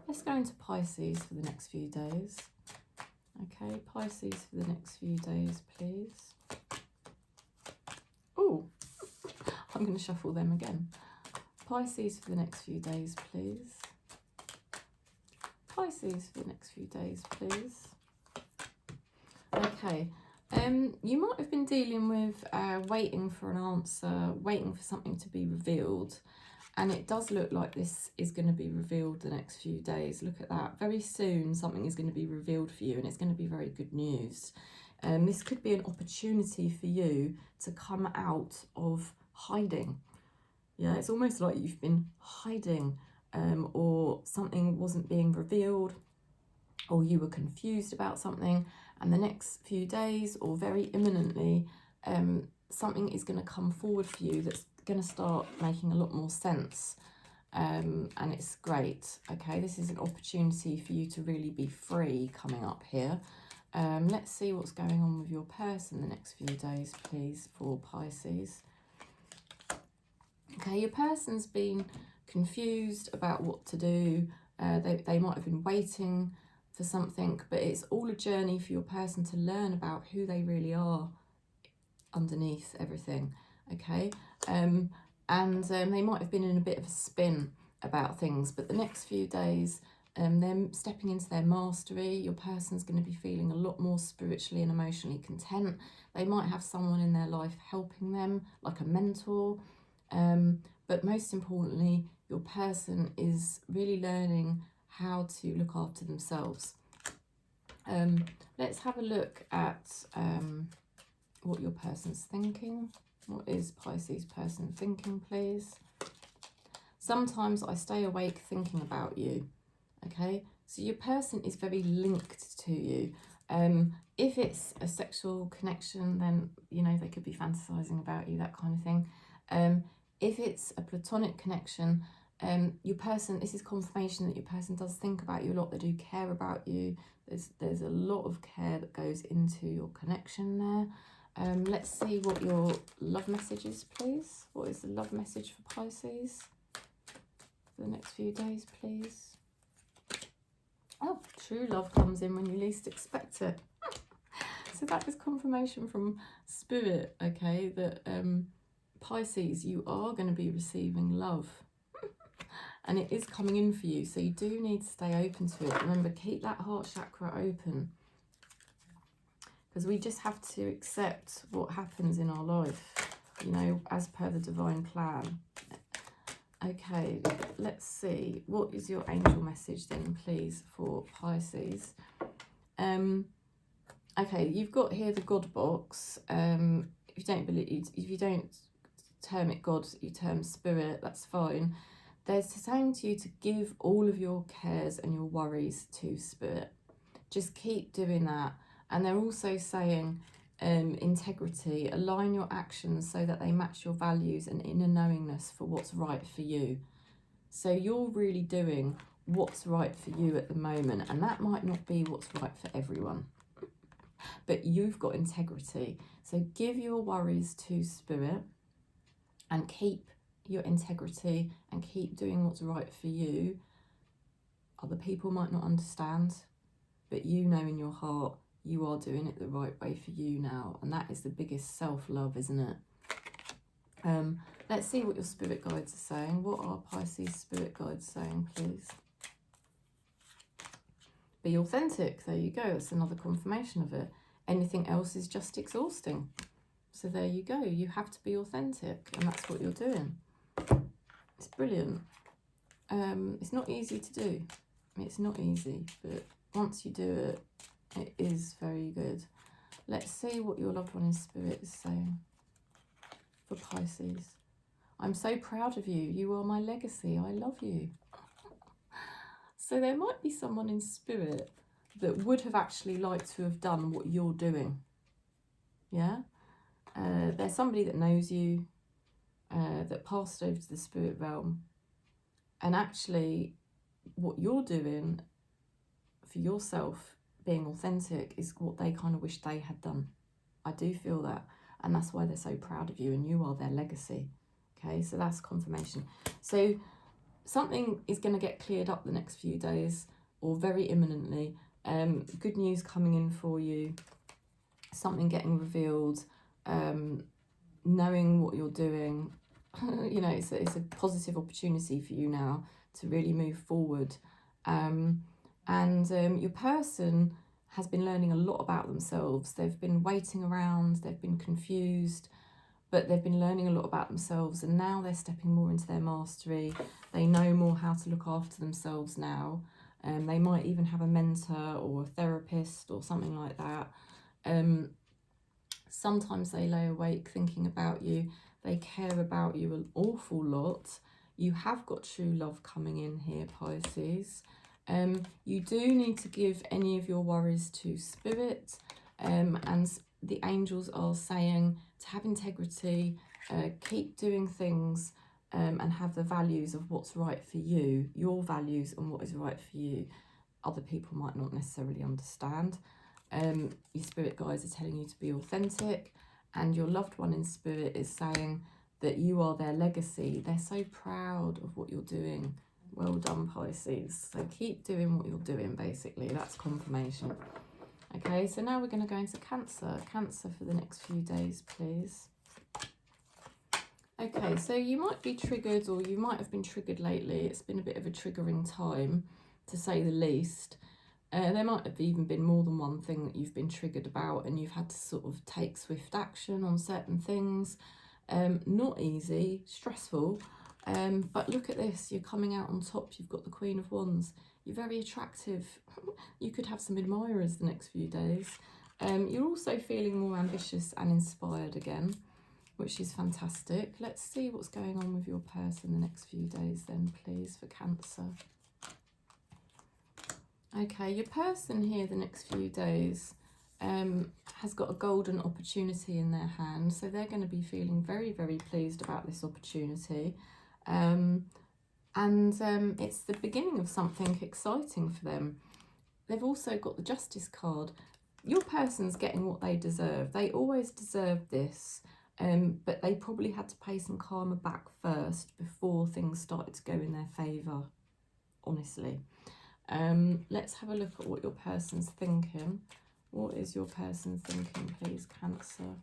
Let's go into Pisces for the next few days. Okay, Pisces for the next few days, please. Oh, I'm going to shuffle them again. Pisces for the next few days, please. Pisces for the next few days, please. Okay, you might have been dealing with waiting for an answer, waiting for something to be revealed. And it does look like this is going to be revealed the next few days. Look at that. Very soon something is going to be revealed for you and it's going to be very good news. This could be an opportunity for you to come out of hiding. Yeah, it's almost like you've been hiding or something wasn't being revealed or you were confused about something, and the next few days or very imminently something is going to come forward for you that's going to start making a lot more sense, and it's great. Okay, this is an opportunity for you to really be free coming up here. Let's see what's going on with your person the next few days, please, for Pisces. Okay, your person's been confused about what to do. They might have been waiting for something, but it's all a journey for your person to learn about who they really are underneath everything. Okay, and they might have been in a bit of a spin about things, but the next few days, them stepping into their mastery, your person's going to be feeling a lot more spiritually and emotionally content. They might have someone in their life helping them, like a mentor, but most importantly, your person is really learning how to look after themselves. Let's have a look at what your person's thinking. What is Pisces person thinking, please? Sometimes I stay awake thinking about you. Okay, so your person is very linked to you. If it's a sexual connection, then, you know, they could be fantasizing about you, that kind of thing. If it's a platonic connection, your person, this is confirmation that your person does think about you a lot. They do care about you. There's a lot of care that goes into your connection there. Let's see what your love message is, please. What is the love message for Pisces for the next few days, please? Oh, true love comes in when you least expect it. So that is confirmation from Spirit, okay, that Pisces, you are going to be receiving love. And it is coming in for you, so you do need to stay open to it. Remember, keep that heart chakra open, because we just have to accept what happens in our life, you know, as per the divine plan. Okay, let's see. What is your angel message then, please, for Pisces? Okay, you've got here the God box. If you don't believe, if you don't term it God, you term spirit, that's fine. They're saying to you to give all of your cares and your worries to spirit. Just keep doing that. And they're also saying integrity, align your actions so that they match your values and inner knowingness for what's right for you. So you're really doing what's right for you at the moment, and that might not be what's right for everyone, but you've got integrity. So give your worries to spirit and keep your integrity and keep doing what's right for you. Other people might not understand, but you know in your heart you are doing it the right way for you now, and that is the biggest self-love, isn't it? Let's see what your spirit guides are saying. What are Pisces spirit guides saying, please? Be authentic. There you go. It's another confirmation of it. Anything else is just exhausting. So there you go. You have to be authentic, and that's what you're doing. It's brilliant. It's not easy to do. It's not easy, but once you do it, it is very good. Let's see what your loved one in spirit is saying for Pisces. I'm so proud of you. You are my legacy. I love you. So there might be someone in spirit that would have actually liked to have done what you're doing. Yeah? There's somebody that knows you, that passed over to the spirit realm. And actually, what you're doing for yourself, being authentic, is what they kind of wish they had done. I do feel that. And that's why they're so proud of you, and you are their legacy. Okay, so that's confirmation. So something is going to get cleared up the next few days, or very imminently. Good news coming in for you. Something getting revealed. Knowing what you're doing. You know, it's a positive opportunity for you now to really move forward. Your person has been learning a lot about themselves. They've been waiting around, they've been confused, but they've been learning a lot about themselves, and now they're stepping more into their mastery. They know more how to look after themselves now. They might even have a mentor or a therapist or something like that. Sometimes they lay awake thinking about you. They care about you an awful lot. You have got true love coming in here, Pisces. You do need to give any of your worries to spirit, and the angels are saying to have integrity, keep doing things, and have the values of what's right for you, your values and what is right for you. Other people might not necessarily understand. Your spirit guides are telling you to be authentic, and your loved one in spirit is saying that you are their legacy. They're so proud of what you're doing. Well done, Pisces. So keep doing what you're doing, basically. That's confirmation. Okay, so now we're going to go into Cancer. Cancer for the next few days, please. Okay, so you might be triggered, or you might have been triggered lately. It's been a bit of a triggering time, to say the least. There might have even been more than one thing that you've been triggered about, and you've had to sort of take swift action on certain things. Not easy, stressful. But look at this, you're coming out on top. You've got the Queen of Wands. You're very attractive. You could have some admirers the next few days. You're also feeling more ambitious and inspired again, which is fantastic. Let's see what's going on with your person the next few days then, please, for Cancer. Okay, your person here the next few days has got a golden opportunity in their hand, so they're going to be feeling very, very pleased about this opportunity. It's the beginning of something exciting for them. They've also got the Justice card. Your person's getting what they deserve. They always deserved this, but they probably had to pay some karma back first before things started to go in their favour, honestly. Let's have a look at what your person's thinking. What is your person thinking, please, Cancer?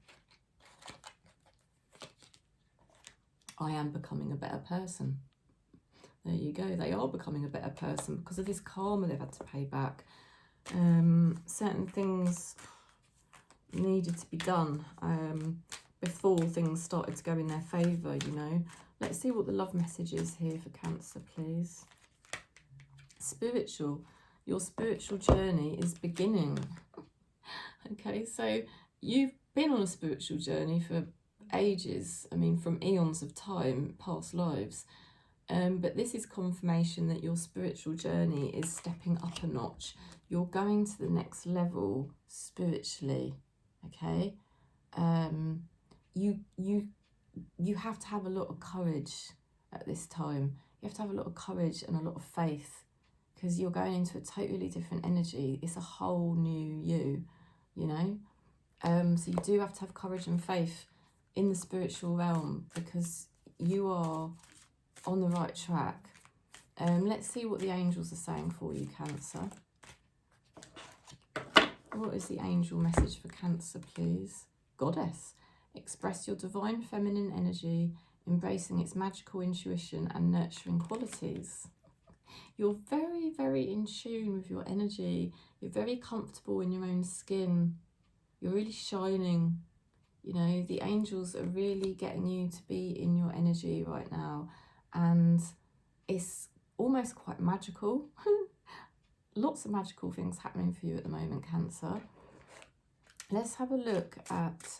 I am becoming a better person. There you go. They are becoming a better person because of this karma they've had to pay back. Certain things needed to be done before things started to go in their favour, you know. Let's see what the love message is here for Cancer, please. Spiritual. Your spiritual journey is beginning. Okay, so you've been on a spiritual journey for ages. I mean, from eons of time, past lives. But this is confirmation that your spiritual journey is stepping up a notch. You're going to the next level spiritually. Okay. You have to have a lot of courage at this time. You have to have a lot of courage and a lot of faith, because you're going into a totally different energy. It's a whole new you, you know. So you do have to have courage and faith in the spiritual realm, because you are on the right track. Let's see what the angels are saying for you, Cancer. What is the angel message for Cancer, please? Goddess. Express your divine feminine energy, embracing its magical intuition and nurturing qualities. You're very, very in tune with your energy. You're very comfortable in your own skin. You're really shining. You know, the angels are really getting you to be in your energy right now. And it's almost quite magical. Lots of magical things happening for you at the moment, Cancer. Let's have a look at...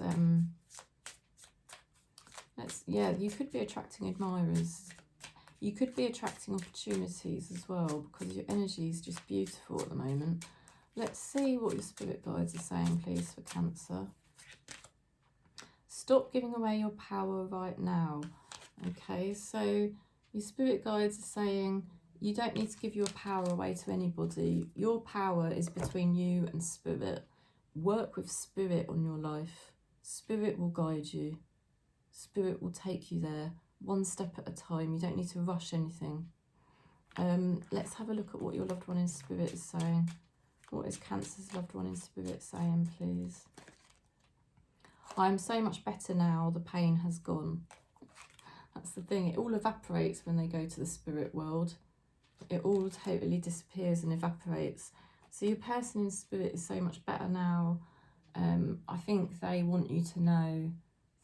you could be attracting admirers. You could be attracting opportunities as well, because your energy is just beautiful at the moment. Let's see what your spirit guides are saying, please, for Cancer. Stop giving away your power right now. Okay, so your spirit guides are saying you don't need to give your power away to anybody. Your power is between you and spirit. Work with spirit on your life. Spirit will guide you. Spirit will take you there, one step at a time. You don't need to rush anything. Let's have a look at what your loved one in spirit is saying. What is Cancer's loved one in spirit saying, please? I'm so much better now. The pain has gone. That's the thing. It all evaporates when they go to the spirit world. It all totally disappears and evaporates. So your person in spirit is so much better now. I think they want you to know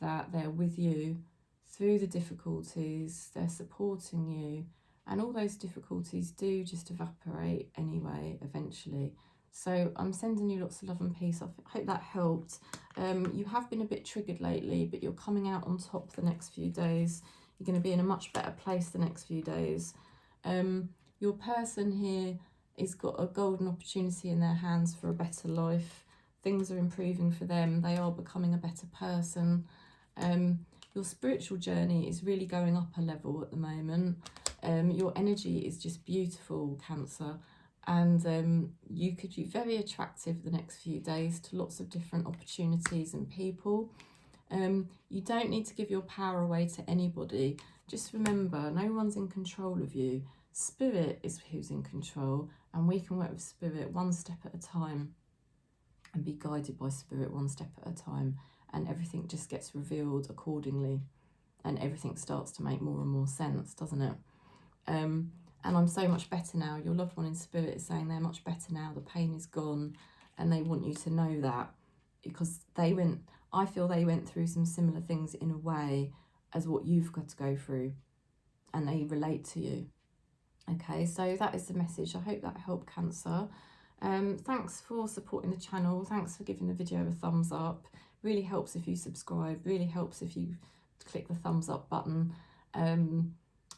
that they're with you through the difficulties. They're supporting you. And all those difficulties do just evaporate anyway, eventually. So I'm sending you lots of love and peace. I hope that helped. You have been a bit triggered lately, but you're coming out on top the next few days. You're going to be in a much better place the next few days. Your person here has got a golden opportunity in their hands for a better life. Things are improving for them. They are becoming a better person. Your spiritual journey is really going up a level at the moment. Your energy is just beautiful, Cancer. And you could be very attractive the next few days to lots of different opportunities and people. You don't need to give your power away to anybody. Just remember, no one's in control of you. Spirit is who's in control, and we can work with spirit one step at a time and be guided by spirit one step at a time, and everything just gets revealed accordingly, and everything starts to make more and more sense, doesn't it? And I'm so much better now. Your loved one in spirit is saying they're much better now. The pain is gone, and they want you to know that, because I feel they went through some similar things in a way as what you've got to go through, and they relate to you. Okay, so that is the message. I hope that helped, Cancer. Thanks for supporting the channel. Thanks for giving the video a thumbs up. Really helps if you subscribe. Really helps if you click the thumbs up button.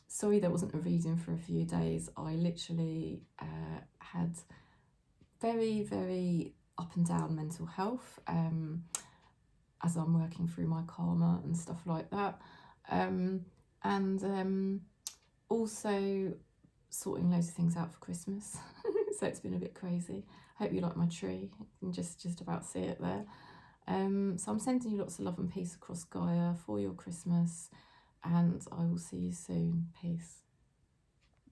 Sorry there wasn't a reading for a few days. I literally had very, very up and down mental health as I'm working through my karma and stuff like that. Also sorting loads of things out for Christmas. So it's been a bit crazy. Hope you like my tree. You can just about see it there. So I'm sending you lots of love and peace across Gaia for your Christmas, and I will see you soon. Peace.